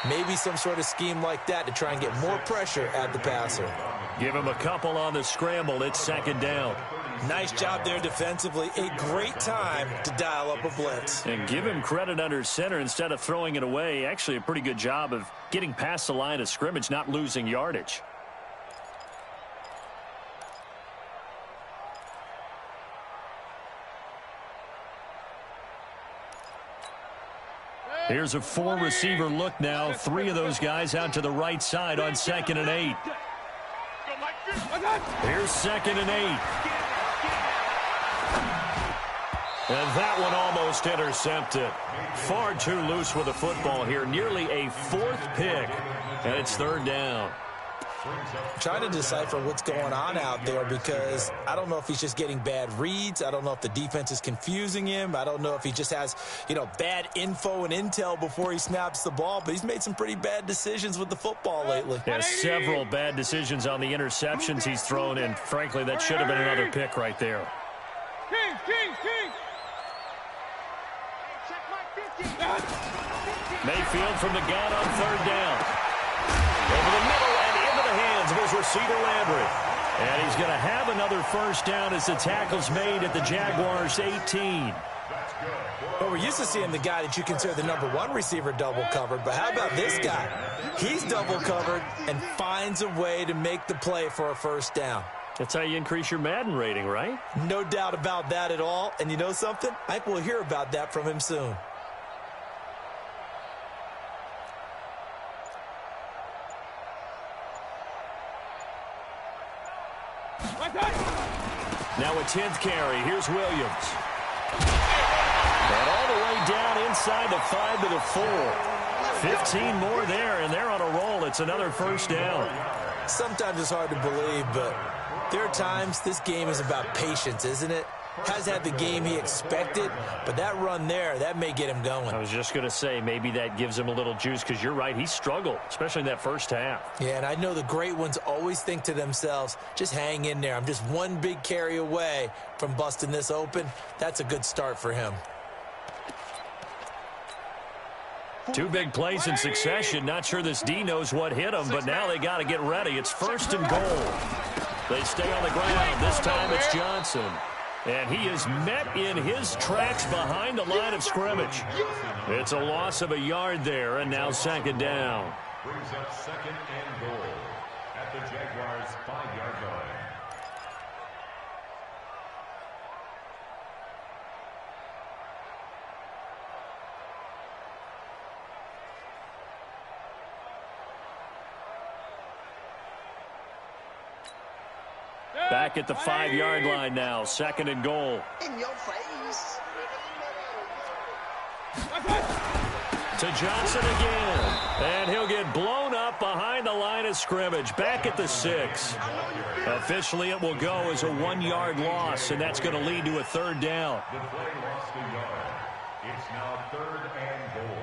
Maybe some sort of scheme like that to try and get more pressure at the passer. Give him a couple on the scramble. It's 2nd down. Nice job there defensively. A great time to dial up a blitz. And give him credit under center instead of throwing it away. Actually, a pretty good job of getting past the line of scrimmage, not losing yardage. Here's a 4-receiver look now. 3 of those guys out to the right side on 2nd and 8. Here's 2nd and 8. And that one almost intercepted. Far too loose with the football here. Nearly a 4th pick. And it's 3rd down. Trying to decipher what's going on out there because I don't know if he's just getting bad reads. I don't know if the defense is confusing him. I don't know if he just has, bad info and intel before he snaps the ball. But he's made some pretty bad decisions with the football lately. Yeah, several bad decisions on the interceptions he's thrown in. Frankly, that should have been another pick right there. Mayfield from the gun on 3rd down. Over the middle and into the hands of his receiver Landry. And he's going to have another first down as the tackle's made at the Jaguars' 18. Well, we're used to seeing the guy that you consider the #1 receiver double covered, but how about this guy? He's double covered and finds a way to make the play for a first down. That's how you increase your Madden rating, right? No doubt about that at all. And you know something? I think we'll hear about that from him soon. Now a 10th carry. Here's Williams. And all the way down inside the 5 to the 4. 15 more there, and they're on a roll. It's another first down. Sometimes it's hard to believe, but there are times this game is about patience, isn't it? Has had the game he expected, but that run there, that may get him going. I was just going to say, maybe that gives him a little juice, because you're right, he struggled, especially in that first half. Yeah, and I know the great ones always think to themselves, just hang in there. I'm just one big carry away from busting this open. That's a good start for him. 2 big plays in succession. Not sure this D knows what hit him, but now they got to get ready. It's 1st and goal. They stay on the ground. This time it's Johnson. And he is met in his tracks behind the line of scrimmage. It's a loss of a yard there, and now 2nd down. Brings up 2nd and goal at the Jaguars' 5-yard line. Back at the 5-yard line now, 2nd and goal. In your face. To Johnson again. And he'll get blown up behind the line of scrimmage. Back at the 6. Officially, it will go as a 1-yard loss, and that's going to lead to a 3rd down. The play lost a yard. It's now 3rd and goal.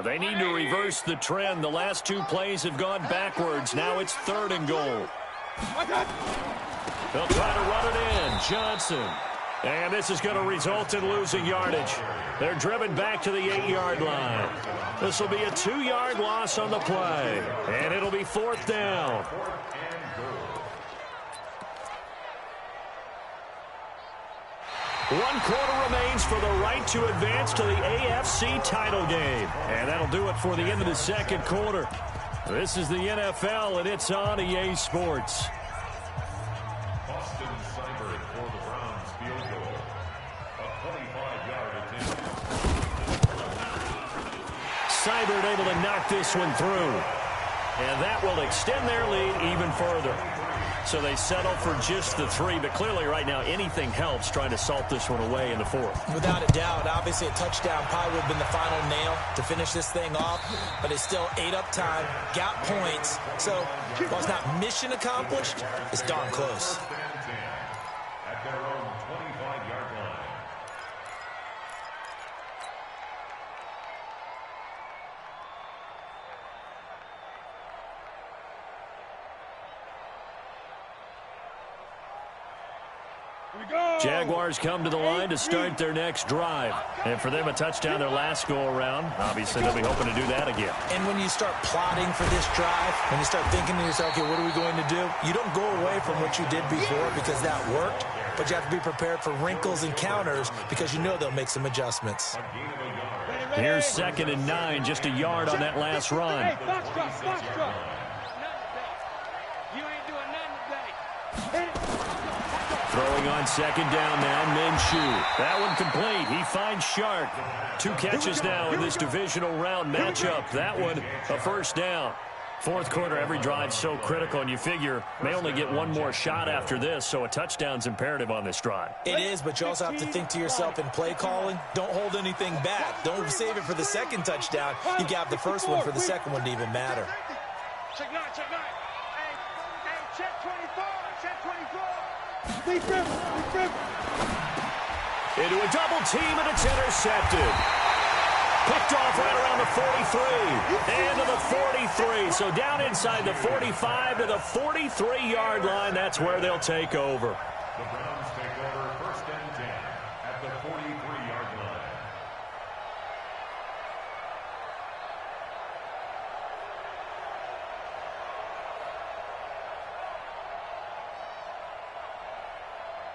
They need to reverse the trend. The last 2 plays have gone backwards. Now it's 3rd and goal. They'll try to run it in. Johnson. And this is going to result in losing yardage. They're driven back to the 8-yard line. This will be a 2-yard loss on the play. And it'll be 4th down. 1 quarter remains for the right to advance to the AFC title game. And that'll do it for the end of the 2nd quarter. This is the NFL, and it's on EA Sports. Seibert able to knock this one through. And that will extend their lead even further. So they settle for just the 3, but clearly right now anything helps trying to salt this one away in the 4th. Without a doubt, obviously a touchdown probably would have been the final nail to finish this thing off, but it's still 8 up time, got points. So while it's not mission accomplished, it's darn close. At their own 25-yard line. Jaguars come to the line to start their next drive. And for them, a touchdown their last go-around. Obviously, they'll be hoping to do that again. And when you start plotting for this drive, when you start thinking to yourself, okay, what are we going to do? You don't go away from what you did before because that worked, but you have to be prepared for wrinkles and counters because you know they'll make some adjustments. Here's 2nd and 9, just a yard on that last run. Hey, box drop. You ain't doing nothing today. Hit it. Throwing on 2nd down now, Minshew. That one complete. He finds Shark. 2 catches now in this divisional round matchup. That one, a 1st down. 4th quarter, every drive so critical, and you figure may only get 1 more shot after this, so a touchdown's imperative on this drive. It is, but you also have to think to yourself in play calling, don't hold anything back. Don't save it for the 2nd touchdown. You got the 1st one for the 2nd one to even matter. Check 9. Hey, check 24. Check 24. Defib. Into a double team, and it's intercepted. Picked off right around the 43. And to the 43. So down inside the 45 to the 43-yard line. That's where they'll take over. The Browns take over 1st and 10 at the 43-yard line.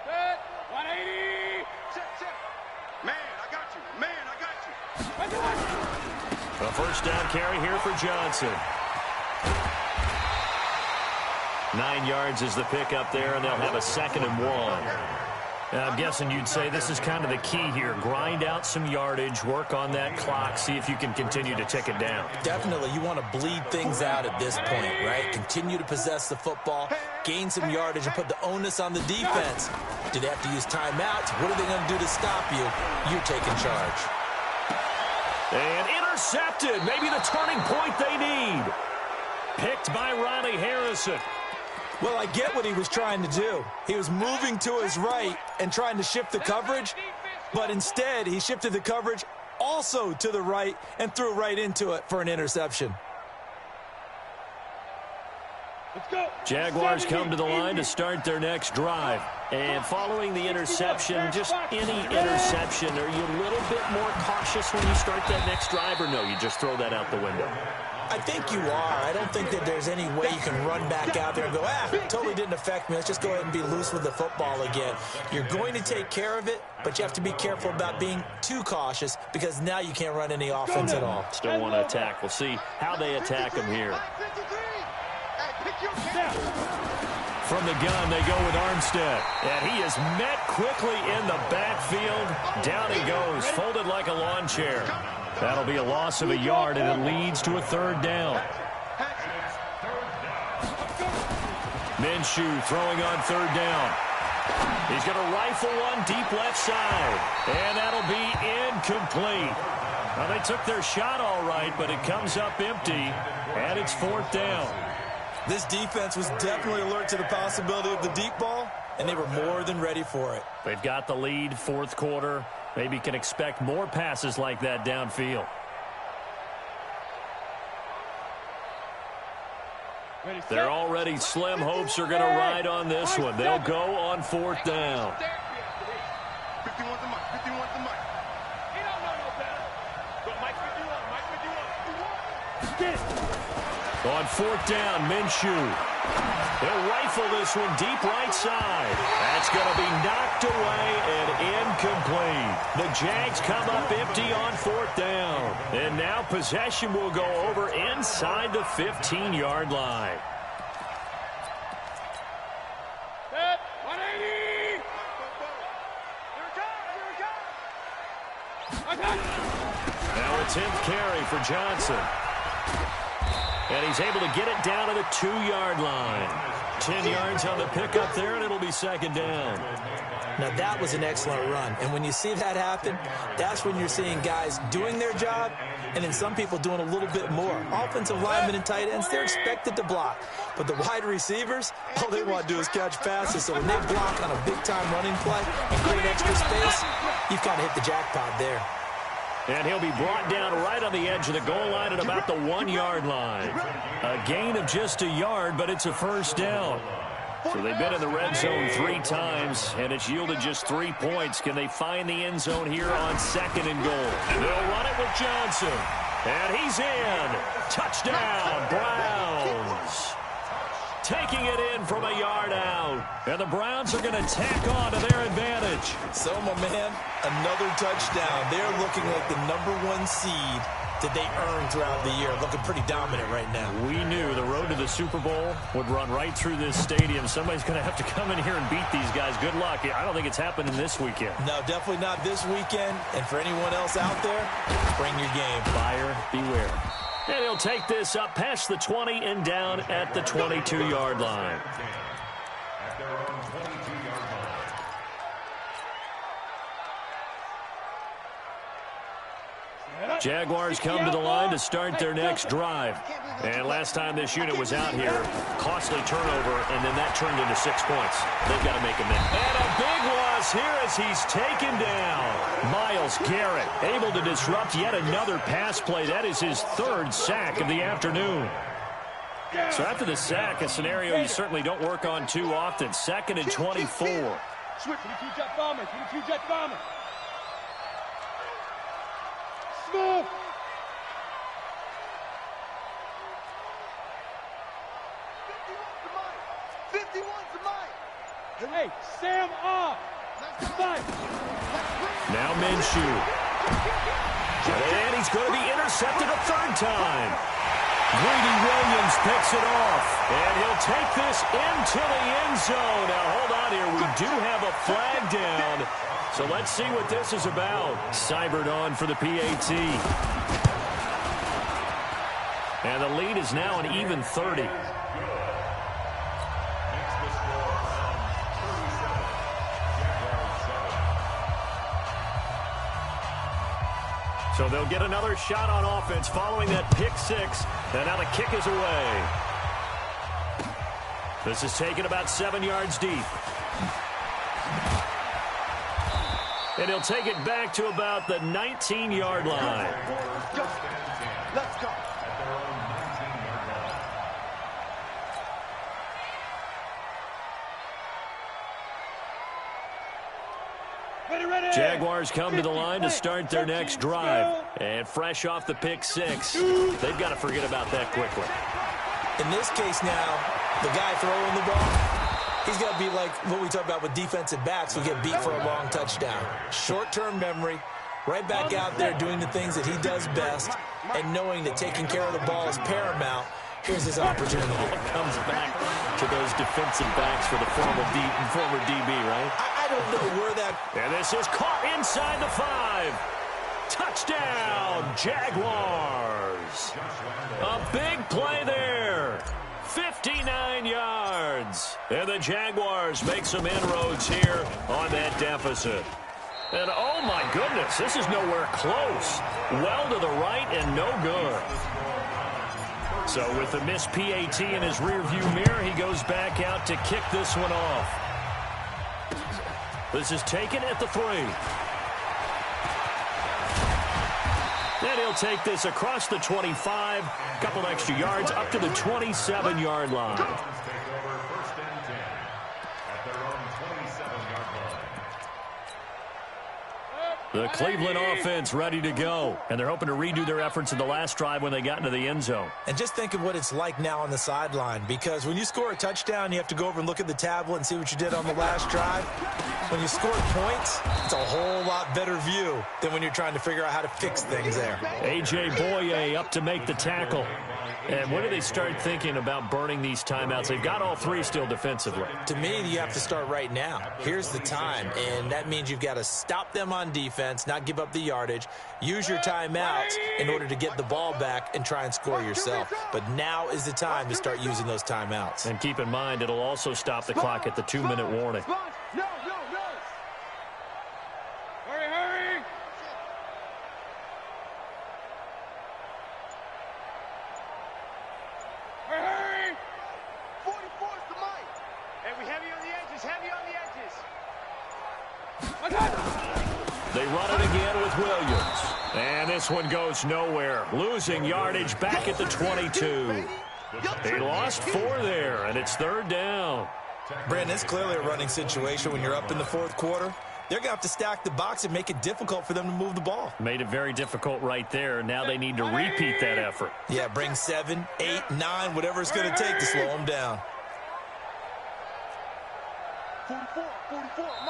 Set. 180. Set. Man, I got you. A 1st down carry here for Johnson. 9 yards is the pickup there, and they'll have a 2nd and 1. I'm guessing you'd say this is kind of the key here. Grind out some yardage, work on that clock, see if you can continue to tick it down. Definitely, you want to bleed things out at this point, right? Continue to possess the football, gain some yardage, and put the onus on the defense. Do they have to use timeouts? What are they going to do to stop you? You're taking charge. And intercepted. Maybe the turning point they need. Picked by Riley Harrison. Well, I get what he was trying to do. He was moving to his right and trying to shift the coverage, but instead he shifted the coverage also to the right and threw right into it for an interception. Let's go. Jaguars come to the line to start their next drive. And following the interception, just any interception, are you a little bit more cautious when you start that next drive, or no, you just throw that out the window? I think you are. I don't think that there's any way you can run back out there and go, totally didn't affect me. Let's just go ahead and be loose with the football again. You're going to take care of it, but you have to be careful about being too cautious because now you can't run any offense at all. Still want to attack. We'll see how they attack him here. From the gun, they go with Armstead. And he is met quickly in the backfield. Down he goes, folded like a lawn chair. That'll be a loss of a yard, and it leads to a third down. Minshew throwing on third down. He's going to rifle one deep left side, and that'll be incomplete. Well, they took their shot all right, but it comes up empty, and it's fourth down. This defense was definitely alert to the possibility of the deep ball, and they were more than ready for it. They've got the lead, fourth quarter. Maybe can expect more passes like that downfield. They're already slim hopes are going to ride on this one. They'll go on fourth down. 51's the mic. 51's the mic. He don't know no better. Go, Mike 51. Mike 51. Get it. On fourth down, Minshew. He'll rifle this one deep right side. That's going to be knocked away and incomplete. The Jags come up empty on fourth down. And now possession will go over inside the 15-yard line. Set. 180. Here it comes. Here it comes. I got it. Now a 10th carry for Johnson. And he's able to get it down to the 2-yard line. 10 yards on the pickup there, and it'll be second down. Now, that was an excellent run. And when you see that happen, that's when you're seeing guys doing their job and then some people doing a little bit more. Offensive linemen and tight ends, they're expected to block. But the wide receivers, all they want to do is catch passes. So when they block on a big-time running play and create extra space, you've got to hit the jackpot there. And he'll be brought down right on the edge of the goal line at about the 1-yard line. A gain of just a yard, but it's a first down. So they've been in the red zone 3 times, and it's yielded just 3 points. Can they find the end zone here on second and goal? They'll run it with Johnson. And he's in. Touchdown, Browns. Taking it in from a yard out. And the Browns are going to tack on to their advantage. So, my man, another touchdown. They're looking like the #1 seed that they earned throughout the year. Looking pretty dominant right now. We knew the road to the Super Bowl would run right through this stadium. Somebody's going to have to come in here and beat these guys. Good luck. I don't think it's happening this weekend. No, definitely not this weekend. And for anyone else out there, bring your game. Buyer beware. And he'll take this up past the 20 and down at the 22-yard line. At their own 22-yard line. Jaguars come to the line to start their next drive. And last time this unit was out here, costly turnover, and then that turned into 6 points. They've got to make amends. And a big loss here as he's taken down. Myles Garrett able to disrupt yet another pass play. That is his 3rd sack of the afternoon. So after the sack, a scenario you certainly don't work on too often. 2nd and 24. Switch. 22 jet bomber. 22 jet bomber. Smooth. 51's the mic. Hey, Sam off. Fight. Now Minshew. And he's going to be intercepted a 3rd time. Greedy Williams picks it off. And he'll take this into the end zone. Now, hold on here. We do have a flag down. So let's see what this is about. Seibert on for the PAT. And the lead is now an even 30. So they'll get another shot on offense following that pick 6. And now the kick is away. This is taken about 7 yards deep. And he'll take it back to about the 19-yard line. Let's go. Jaguars come to the line to start their next drive. And fresh off the pick 6, they've got to forget about that quickly. In this case now, the guy throwing the ball, he's got to be like what we talk about with defensive backs who get beat for a long touchdown. Short-term memory, right back out there doing the things that he does best, and knowing that taking care of the ball is paramount. Here's his opportunity. It comes back to those defensive backs for the former DB, right? I don't know where that... And this is caught inside the 5. Touchdown, Jaguars. A big play there. 59 yards. And the Jaguars make some inroads here on that deficit. And oh my goodness, this is nowhere close. Well to the right and no good. So with the missed PAT in his rearview mirror, he goes back out to kick this one off. This is taken at the 3. Then he'll take this across the 25, a couple extra yards up to the 27-yard line. The Cleveland offense ready to go, and they're hoping to redo their efforts in the last drive when they got into the end zone. And just think of what it's like now on the sideline, because when you score a touchdown, you have to go over and look at the tablet and see what you did on the last drive. When you score points, it's a whole lot better view than when you're trying to figure out how to fix things there. A.J. Boye up to make the tackle. And when do they start thinking about burning these timeouts? They've got all 3 still defensively. To me, you have to start right now. Here's the time, and that means you've got to stop them on defense, not give up the yardage, use your timeouts in order to get the ball back and try and score yourself. But now is the time to start using those timeouts. And keep in mind, it'll also stop the clock at the 2-minute warning. No. Hurry. Hurry. 44 is the mic. Hey, we heavy on the edges. They run it again with Williams. And this one goes nowhere. Losing yardage back at the 22. They lost 4 there, and it's 3rd down. Brandon, it's clearly a running situation when you're up in the 4th quarter. They're going to have to stack the box and make it difficult for them to move the ball. Made it very difficult right there. Now they need to repeat that effort. Yeah, bring 7, 8, 9, whatever it's going to take to slow them down. 44.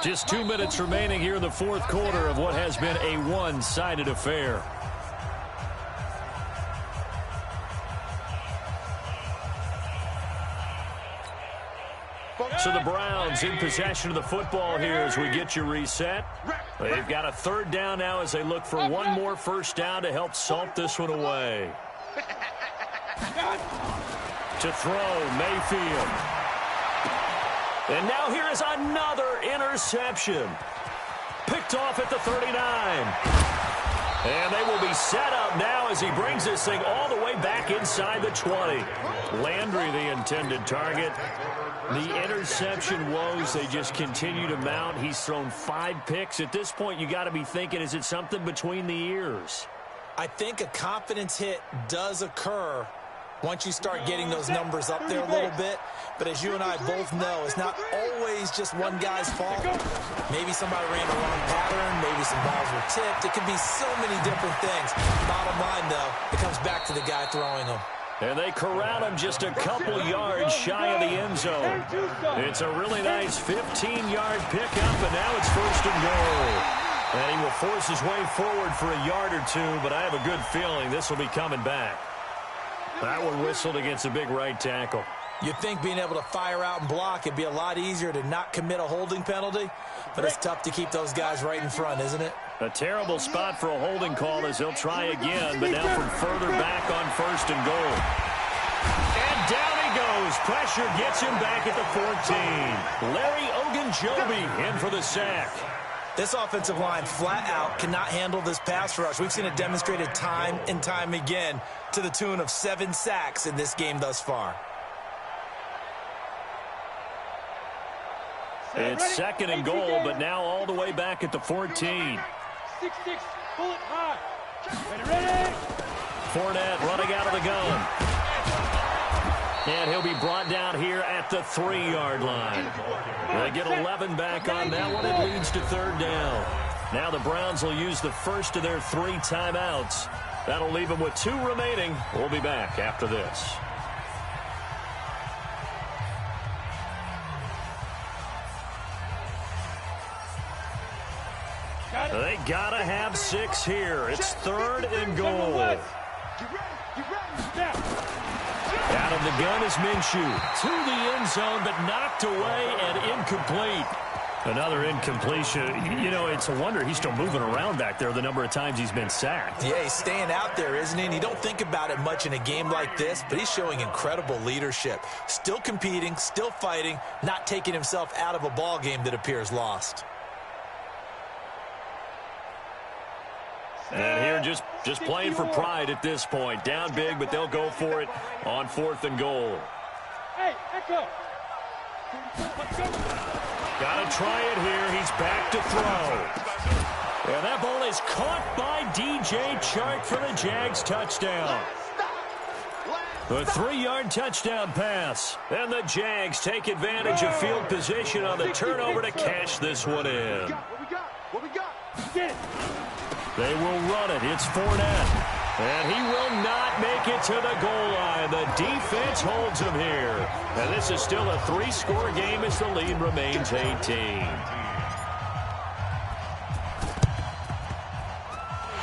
Just 2 minutes remaining here in the 4th quarter of what has been a one-sided affair. So the Browns in possession of the football here as we get you reset. They've got a 3rd down now as they look for one more first down to help salt this one away. To throw, Mayfield. And now here is another interception. Picked off at the 39. And they will be set up now as he brings this thing all the way back inside the 20. Landry, the intended target. The interception woes, they just continue to mount. He's thrown 5 picks. At this point, you got to be thinking, is it something between the ears? I think a confidence hit does occur once you start getting those numbers up there a little bit. But as you and I both know, it's not always just one guy's fault. Maybe somebody ran the wrong pattern. Maybe some balls were tipped. It could be so many different things. Bottom line, though, it comes back to the guy throwing them. And they corral him just a couple yards shy of the end zone. It's a really nice 15-yard pickup, and now it's 1st and goal. And he will force his way forward for a yard or 2, but I have a good feeling this will be coming back. That one whistled against a big right tackle. You'd think being able to fire out and block it'd be a lot easier to not commit a holding penalty, but it's tough to keep those guys right in front, isn't it? A terrible spot for a holding call as he'll try again, but now from further back on 1st and goal. And down he goes. Pressure gets him back at the 14. Larry Ogunjobi in for the sack. This offensive line flat out cannot handle this pass rush. We've seen it demonstrated time and time again to the tune of 7 sacks in this game thus far. It's 2nd and goal, but now all the way back at the 14. 6-6, pull it high. Ready? Fournette running out of the gun. And he'll be brought down here at the 3-yard line. They get 11 back on that one. It leads to 3rd down. Now the Browns will use the first of their 3 timeouts. That'll leave them with 2 remaining. We'll be back after this. They gotta have 6 here. It's 3rd and goal. Out of the gun is Minshew. To the end zone, but knocked away and incomplete. Another incompletion. You know, it's a wonder he's still moving around back there the number of times he's been sacked. Yeah, he's staying out there, isn't he? And you don't think about it much in a game like this, but he's showing incredible leadership. Still competing, still fighting, not taking himself out of a ball game that appears lost. And here just playing for pride at this point. Down big, but they'll go for it on 4th and goal. Hey, Echo. Let's go. Got to try it here. He's back to throw. And that ball is caught by DJ Chark for the Jags touchdown. A 3-yard touchdown pass. And the Jags take advantage of field position on the turnover to cash this one in. What we got? Get it. They will run it. It's Fournette. And he will not make it to the goal line. The defense holds him here. And this is still a 3-score game as the lead remains 18.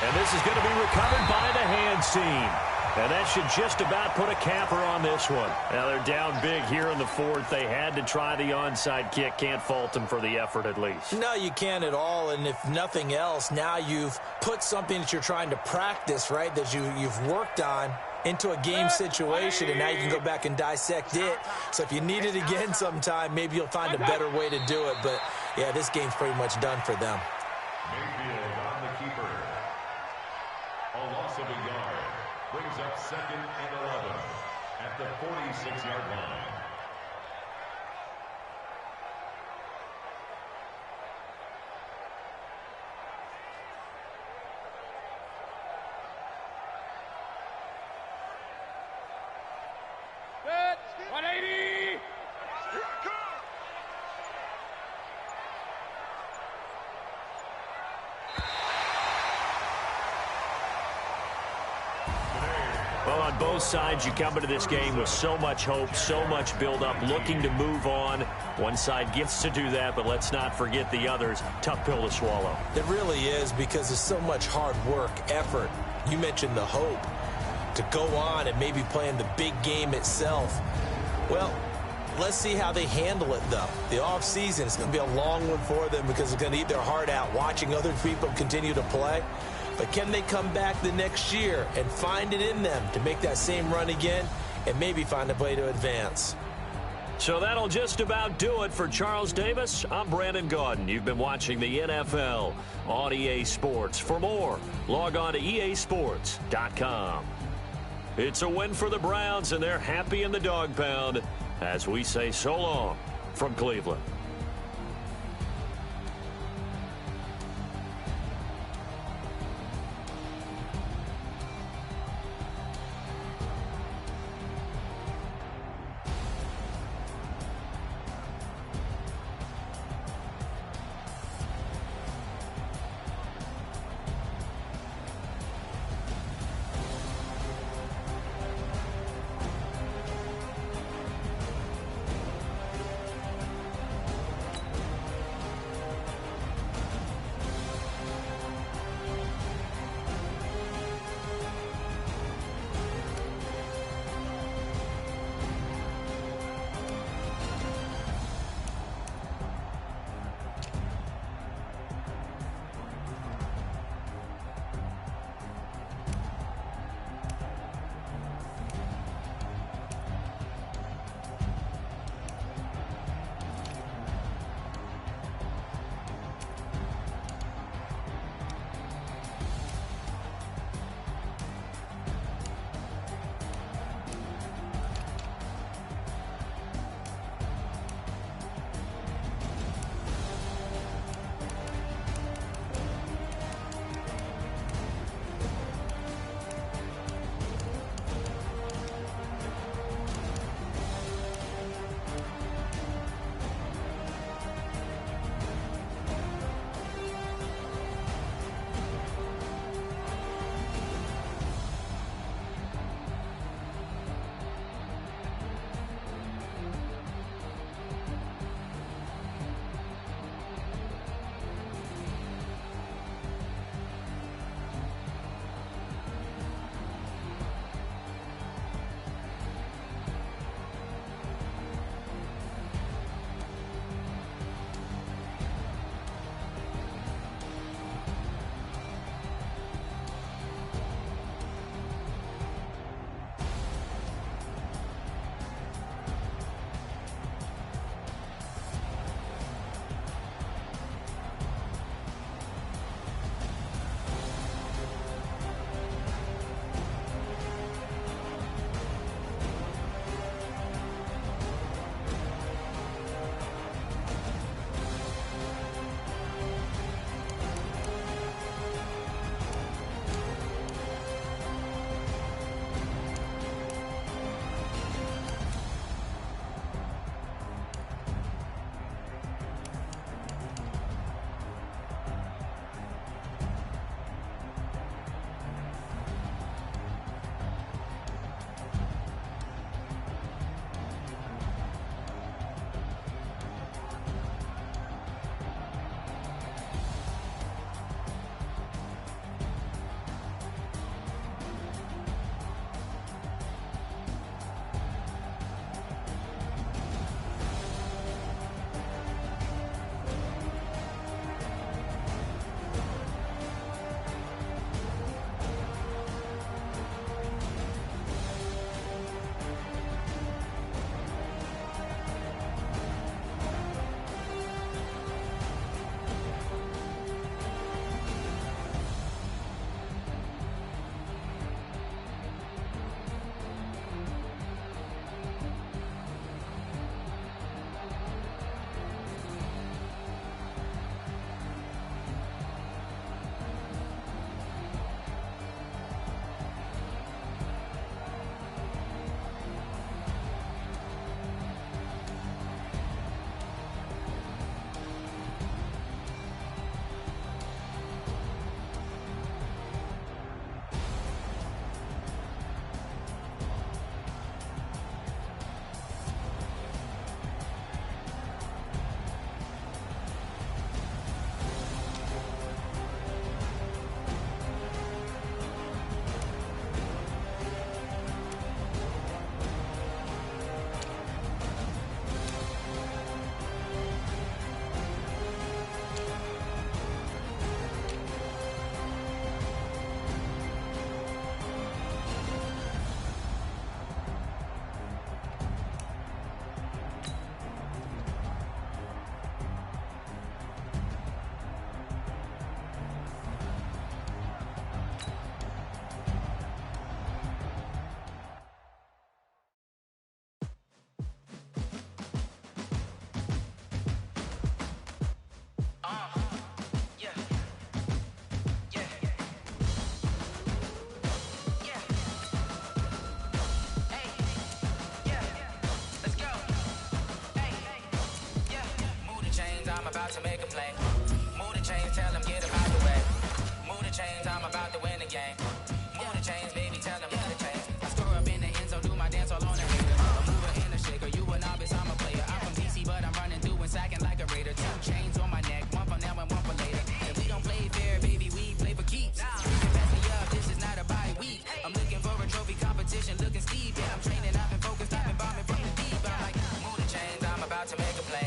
And this is going to be recovered by the hands team. And that should just about put a capper on this one. Now they're down big here in the 4th. They had to try the onside kick. Can't fault them for the effort at least. No, you can't at all. And if nothing else, now you've put something that you're trying to practice, right, that you've worked on into a game situation, and now you can go back and dissect it. So if you need it again sometime, maybe you'll find a better way to do it. But, yeah, this game's pretty much done for them. Mayfield on the keeper. A loss of a yard. Brings up 2nd and 11 at the 46-yard line. Set. 180. Well, on both sides, you come into this game with so much hope, so much build-up, looking to move on. One side gets to do that, but let's not forget the others. Tough pill to swallow. It really is, because there's so much hard work, effort. You mentioned the hope to go on and maybe play in the big game itself. Well, let's see how they handle it, though. The offseason is going to be a long one for them because they're going to eat their heart out watching other people continue to play. But can they come back the next year and find it in them to make that same run again and maybe find a way to advance? So that'll just about do it for Charles Davis. I'm Brandon Gaudin. You've been watching the NFL on EA Sports. For more, log on to easports.com. It's a win for the Browns, and they're happy in the dog pound as we say so long from Cleveland. I'm about to make a play. Move the chains, tell them get about the way. Move the chains, I'm about to win the game. Move the chains, baby, tell them move the chains. I score up in the end zone, do my dance all on the hater. A mover and a shaker, you a novice, I'm a player. I'm from DC, but I'm running through and sacking like a raider. 2 chains on my neck, one for now and one for later. And we don't play fair, baby, we play for keeps. You can pass me up, this is not a bye week. I'm looking for a trophy competition, looking steep. Yeah, I'm training, I've been focused, I've been bombing from the deep. I'm like, move the chains, I'm about to make a play.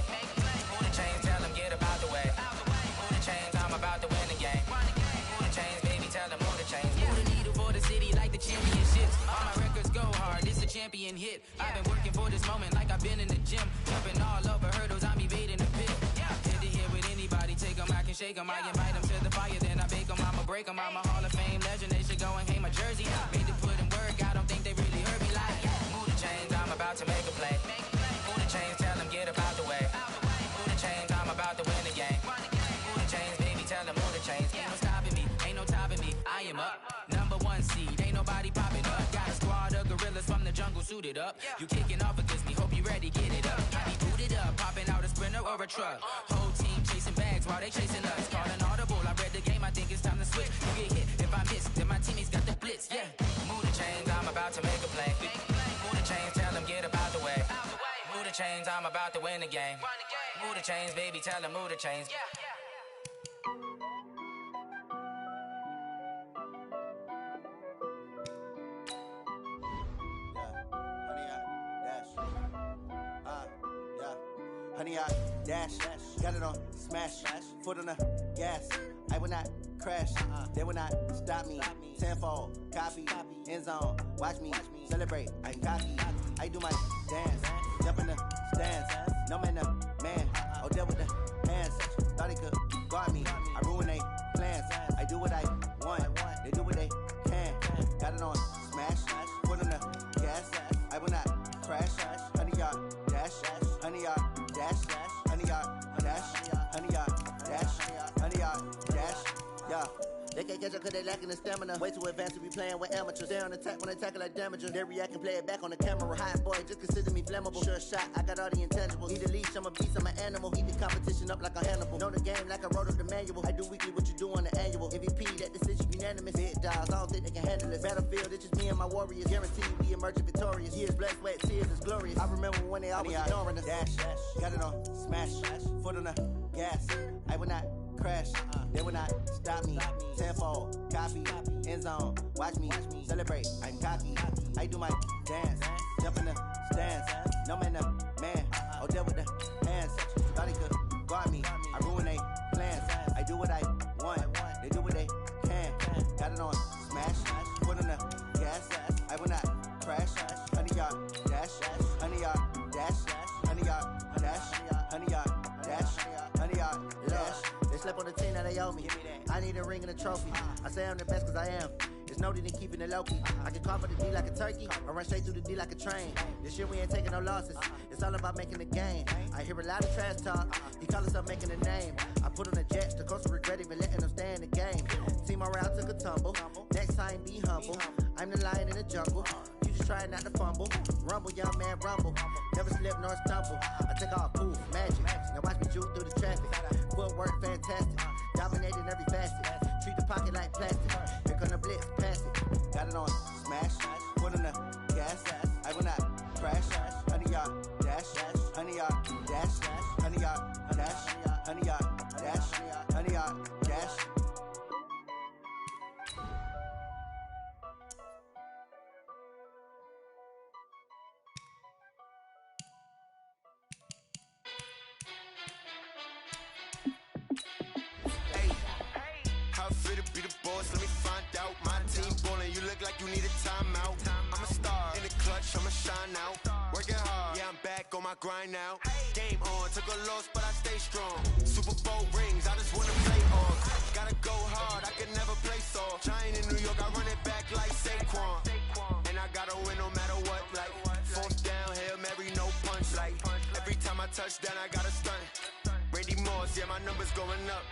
Move the chains, tell them get about the way. Move the chains, I'm about to win the game. Move the chains, baby, tell them move the chains. Move the needle for the city like the championships. All my records go hard, this a champion hit. I've been working for this moment like I've been in the gym. Jumping all over hurdles, I'm evading the pit. Head to head with anybody, take them, I can shake them. I invite them to the fire, then I bake them. I'ma break them, I'm a Hall of Fame legend. They should go and hang my jersey. Made to put in work, I don't think they really heard me like. Move the chains, I'm about to make a play. Move the chains, tell them get about the way. Move the chains, I'm about to win the game. Move the chains, baby, tell them move the chains. Ain't no stopping me, ain't no topping me. I am up, #1 seed, ain't nobody popping up. Got a squad of gorillas from the jungle suited up. You kicking off against me, hope you ready, get it up. I be booted up, popping out a sprinter or a truck. Whole team chasing bags while they chasing us. Calling audible, I read the game, I think it's time to switch. You get hit, if I miss, then my teammates got the blitz, yeah. Move the chains, I'm about to make a play. Move the chains, tell them get about the way. Move the chains, I'm about to win the game. Move the chains, baby, tell them move the chains. Honey, I dash, got it on smash, foot on the gas. I will not crash, they will not stop me. Tenfold, copy, end zone, watch me celebrate. I cocky, I do my dance, jump in the stands. No man, no man, oh deal with the hands. Thought he could guard me, I ruin they plans. I do what I want, they do what they can. Got it on smash, foot on the gas. I will not crash, honey, y'all dash, honey, y'all dash, honey, y'all dash, honey, y'all dash, honey, y'all dash, yeah. They can't catch up cause they lacking the stamina. Way too advanced to be playing with amateurs. Stay on attack when they tackle like damager. They react and play it back on the camera. Hot boy, just consider me flammable. Sure shot, I got all the intangibles. Need a leash, I'm a beast, I'm an animal. Eat the competition up like a Hannibal. Know the game like I wrote up the manual. I do weekly what you do on the annual. MVP, that decision unanimous. Big dogs, I don't think they can handle this. Battlefield, it's just me and my warriors. Guaranteed we emerging victorious. Years, blood, sweat, tears, it's glorious. I remember when they always ignoring us. Dash, got it on smash, foot on the gas. I will not crash, they will not stop me. Tenfold, copy, end zone, watch me celebrate. I'm cocky, I do my dance, jump in the stands. No man, no man, oh deal with the hands. Thought he could guard me, I ruin they plans. I do what I want, they do what they can. Got it on smash, foot on the gas. I will not crash, honey, y'all dash, honey, y'all dash, honey, y'all dash, honey, y'all dash, honey, y'all dash. Slept on the team that they owe me. I need a ring and a trophy. I say I'm the best cause I am. It's no need in keeping it low-key. I can call for the D like a turkey or run straight through the D like a train. This year we ain't taking no losses. It's all about making the game. I hear a lot of trash talk. He call himself making a name. I put on the Jets. The coach will regret even letting them stay in the game. Team morale took a tumble. Next time be humble. I'm the lion in the jungle. You just try not to fumble. Rumble, young man, rumble. Never slip nor stumble. I take off, poof, magic. Now watch me juke through the traffic. Footwork fantastic. Dominating every facet. Treat the pocket like plastic. Here come the blitz, pass it. Got it on smash. Foot on the gas. I will not crash. Honey, y'all dash. Honey, y'all dash. Honey, y'all dash. Honey, y'all dash. Honey, y'all dash. Fit to be the boss, let me find out. My team ballin', you look like you need a timeout. I'm a star, in the clutch, I'ma shine out. Working hard, yeah, I'm back on my grind now. Game on, took a loss, but I stay strong. Super Bowl rings, I just wanna play on. Gotta go hard, I can never play soft. Giant in New York, I run it back like Saquon. And I gotta win no matter what, like fourth down, Hail Mary, no punch. Like every time I touch down, I gotta stunt. Randy Moss, yeah, my numbers going up.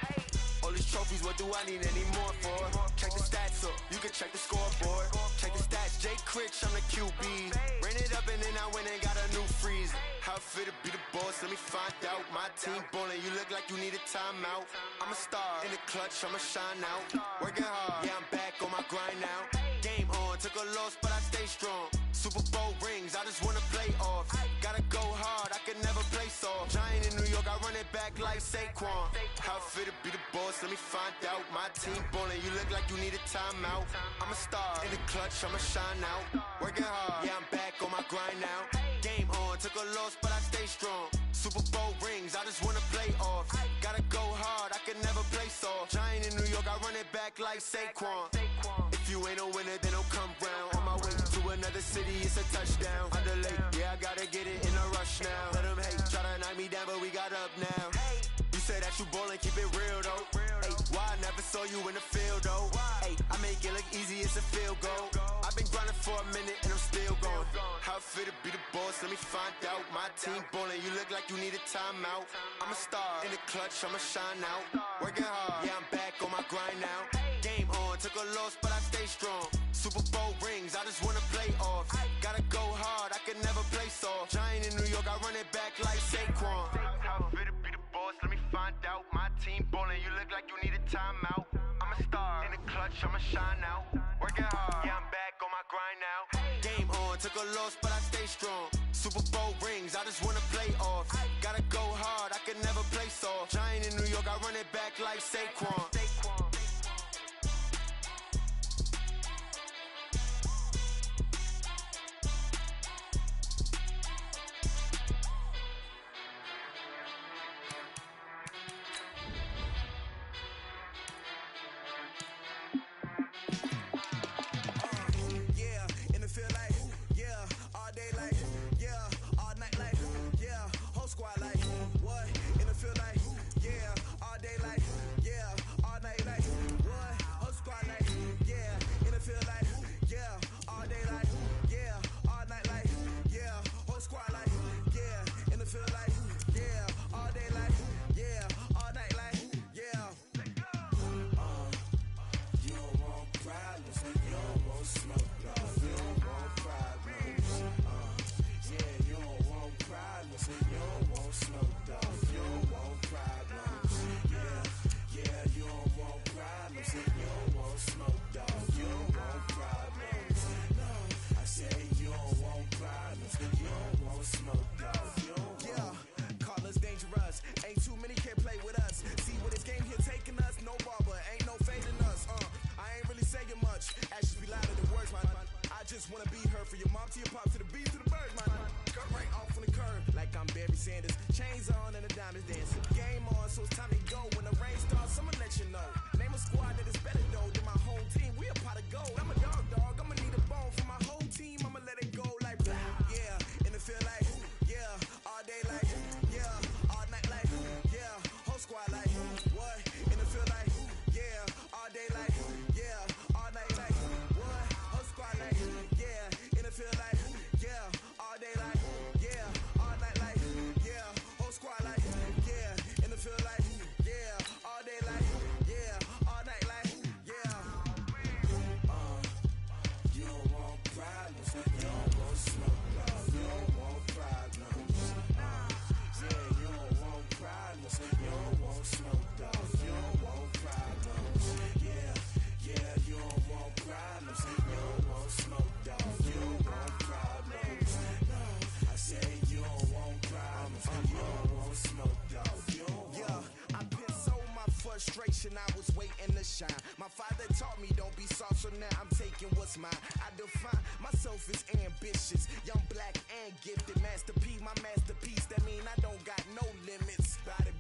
All these trophies, what do I need any more for? Check the stats up, you can check the scoreboard. Check the stats, Jay Critch, I'm the QB. Ran it up and then I went and got a new freezer. How it feel to be the boss, let me find out. My team ballin', you look like you need a timeout. I'm a star, in the clutch, I'ma shine out. Working hard, yeah, I'm back on my grind now. Game on, took a loss, but I stay strong. Super Bowl rings, I just wanna play off. Gotta go hard, I can never play soft. Giant in New York, I run it back like Saquon. How it feel to be the boss, let me find out. My team ballin', you look like you need a timeout. I'm a star, in the clutch, I'ma shine out. Working hard, yeah, I'm back on my grind now. Game on, took a loss, but I stay strong. Super Bowl rings, I just wanna play off. Gotta go hard, I can never play soft. Giant in New York, I run it back like Saquon. If you ain't a winner, then don't come round. On my way to another city, it's a touchdown. Underlay, yeah, I gotta get it in a rush now. Let them hate, try to knock me down, but we got up now. You say that you ballin', keep it real though. Ay, why I never saw you in the field though? Ay, I make it look easy, it's a field goal. I've been grinding for a minute and I'm still going. How it feel to be the boss, let me find out. My team ballin', you look like you need a timeout. I'm a star, in the clutch, I'ma shine out. Working hard, yeah, I'm back on my grind now. Game on, took a loss, but I stay strong. Super Bowl rings, I just wanna play off. Gotta go hard, I can never play soft. Giant in New York, I run it back like Saquon. How it feel to be the boss, let me find out. My team ballin', you look like you need a timeout. I'm a star, in the clutch, I'ma shine out. Working hard, yeah, I'm back on my grind now. Game on, took a loss, but I stay strong. Super Bowl rings, I just wanna play off. Gotta go hard, I can never play soft. Giant in New York, I run it back like Saquon. I was waiting to shine. My father taught me don't be soft, so now I'm taking what's mine. I define myself as ambitious, young, black, and gifted. Master P, my masterpiece. That mean I don't got no limits. Bout it,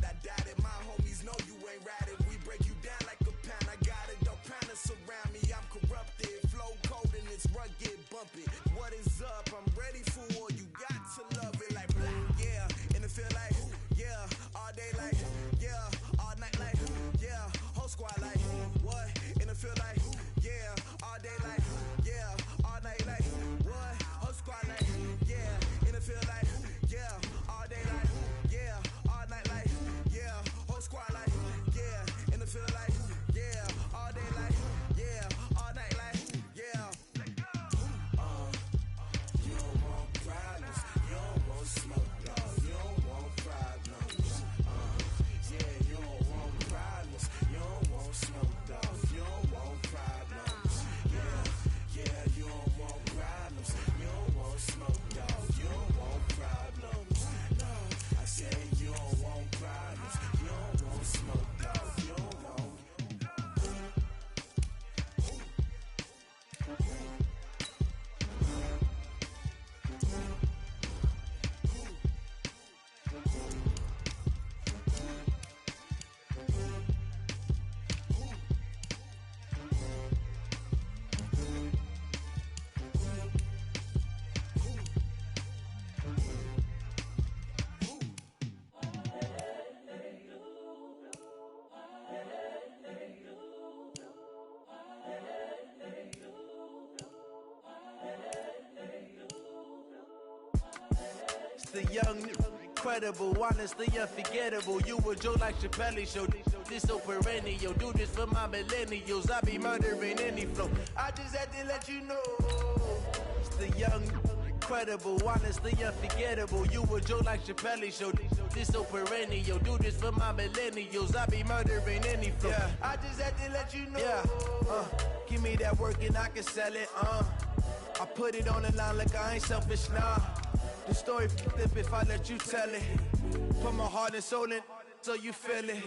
I doubt it. My homies know you ain't ratted. We break you down like a pound. I got it, don't pound us around me. I'm corrupted, flow cold and it's rugged, bumpy. What is up? I'm ready for war. You got to love it like black, yeah. And it feel like, yeah, all day like, yeah, all night like, yeah, whole squad like, what? And it feel like, yeah, all day like, yeah, all night like, what? Whole squad like, yeah, and it feel like, yeah, all day like, yeah, all night like, yeah, whole squad like, yeah, the young, incredible, honestly unforgettable. You a joke like Chappelle Show. This so perennial. Do this for my millennials. I be murdering any flow. I just had to let you know. It's the young, incredible, honestly unforgettable. You a joke like Chappelle Show. This so perennial. Do this for my millennials. I be murdering any flow. Yeah. I just had to let you know. Yeah. Give me that work and I can sell it. I put it on the line like I ain't selfish, nah. The story flip if I let you tell it. Put my heart and soul in so you feel it.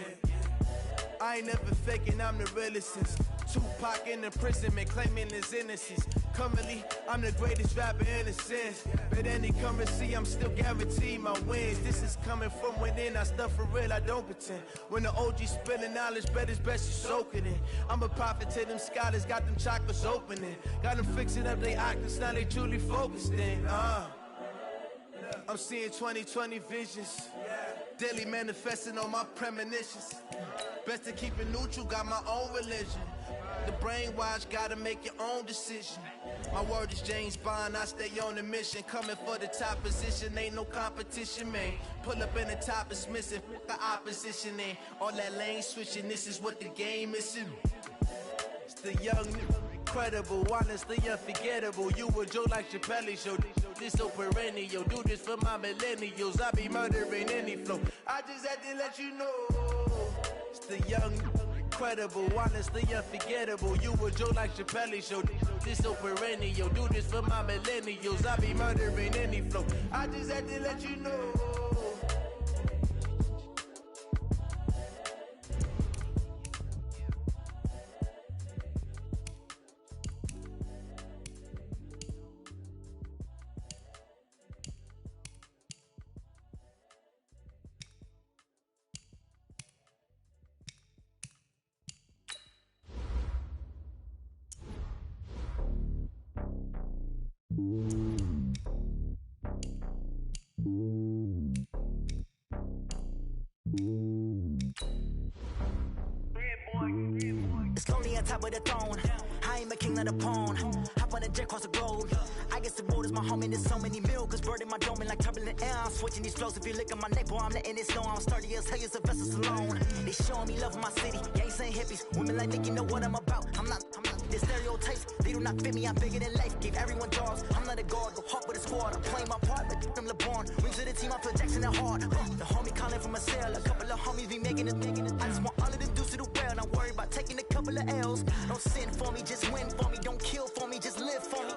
I ain't never faking, I'm the realest since Tupac in imprisonment, claiming his innocence. Currently, I'm the greatest rapper in a sense. But any currency, I'm still guaranteed my wins. This is coming from within, I stuff for real, I don't pretend. When the OG spilling knowledge, bet it's best you soak it in. I'm a prophet to them scholars, got them chakras opening. Got them fixing up they octaves, now they truly focused in. I'm seeing 2020 visions. Daily manifesting on my premonitions. Best to keep it neutral, got my own religion. The brainwash, gotta make your own decision. My word is James Bond, I stay on a mission. Coming for the top position, ain't no competition, man. Pull up in the top is missing, the opposition ain't. All that lane switching, this is what the game is. It's the young, incredible, honestly unforgettable. You a joke like Chappelle Show. This so perennial. Do this for my millennials. I be murdering any flow. I just had to let you know. It's the young, incredible, honestly unforgettable. You a joke like Chappelle Show. This so perennial. Do this for my millennials. I be murdering any flow. I just had to let you know. It's lonely on top of the throne. I ain't a king, not a pawn. Hop on a jet across the globe. I guess the road is my home and there's so many milkers. Bird in my dome and like turbulent air. I'm switching these flows. If you look at my neck, boy, I'm letting it snow. I'm sturdy as hell as a vessel alone. They showing me love in my city. Gangs ain't hippies. Women like Nicky know what I'm about. I'm not the stereotypes. They do not fit me. I'm bigger than life. Give everyone jobs. I'm not a guard. Go hawk with a squad. I'm playing my part, but them LeBron. Rings to the team. I feel Jackson at heart. The homie calling from a cell. A couple of homies be making it. I just want all of them dudes to do well. Not worry about taking a couple of L's. Don't sin for me, just win for me. Don't kill for me, just live for me.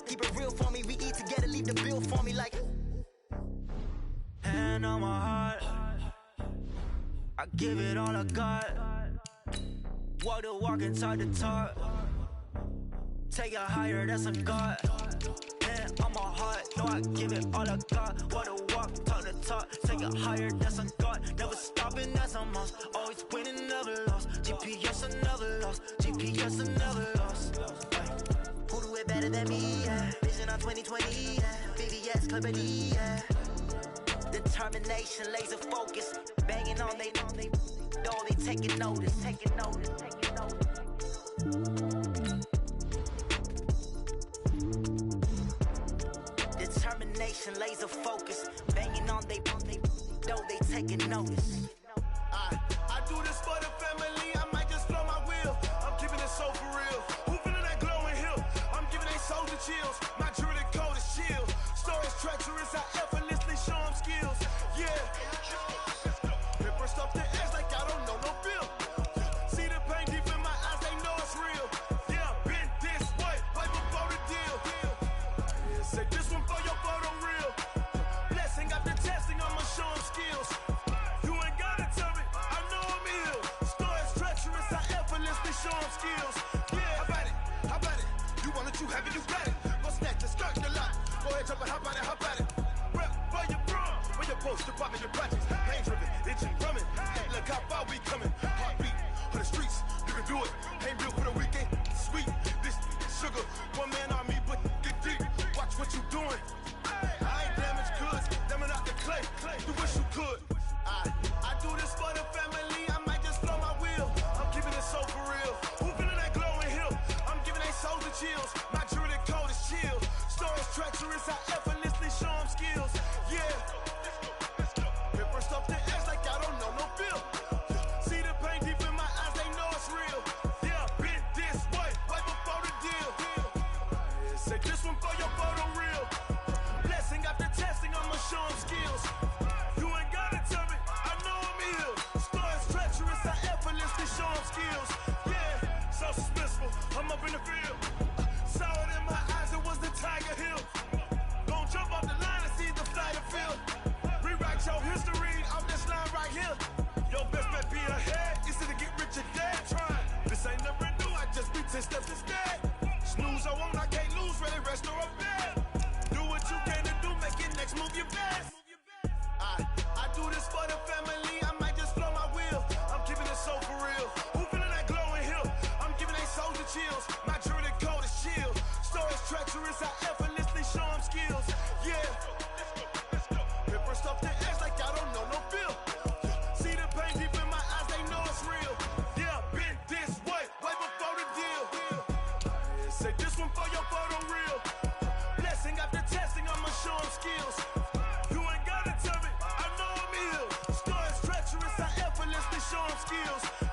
Keep it real for me. We eat together, leave the bill for me like. Hand on my heart, I give it all I got. Walk the walk and talk the talk. Take it higher, that's a God. Hand on my heart, no, I give it all I got. Walk the walk, talk the talk. Take it higher, that's a God. Never stopping, that's a must. Always winning, never lost. GPS, I never lost. GPS, I never lost. Who do it better than me? Yeah. Vision on 2020. Yeah. BBS, Clippity. Yeah. Determination, laser focus. Banging on they taking notice. Taking notice. Taking notice. Determination, laser focus. Banging on they taking notice. I do this for the family. I might just blow my wheel. I'm keeping it so for real. Who feeling that glowing hill? I'm giving they soldier chills. My jewelry code is chill. Stories treacherous. I effortlessly show them skills. Yeah. It burst off the edge like I don't know no feel. See the pain deep in my eyes. They know it's real. Yeah, been this way before the deal. Say this one for your photo real. Blessing after testing, I'ma show them skills. You ain't gotta tell me, I know I'm ill. Stories treacherous, I effortlessly show them skills. Yeah, how about it? You want it, you have it, you got it. Go snatch the skirt, the lot. Go ahead, jump it, how about it? Rep for your bro, for your poster, popping your projects. Pain driven, itching, drumming. Look how far we coming. Heartbeat for the streets, you can do it. Ain't built for the weekend, sweet. This sugar, one man army, but get deep. Watch what you doing. I ain't damaged goods, damn it out the clay. You wish you could. I do this for the family. I might just blow my wheel. I'm keeping it so for real. Who feeling that glowing hill? I'm giving they soldier chills. My jewelry code is chill. Stories treacherous. I effortlessly show them skills. Yeah. show them skills.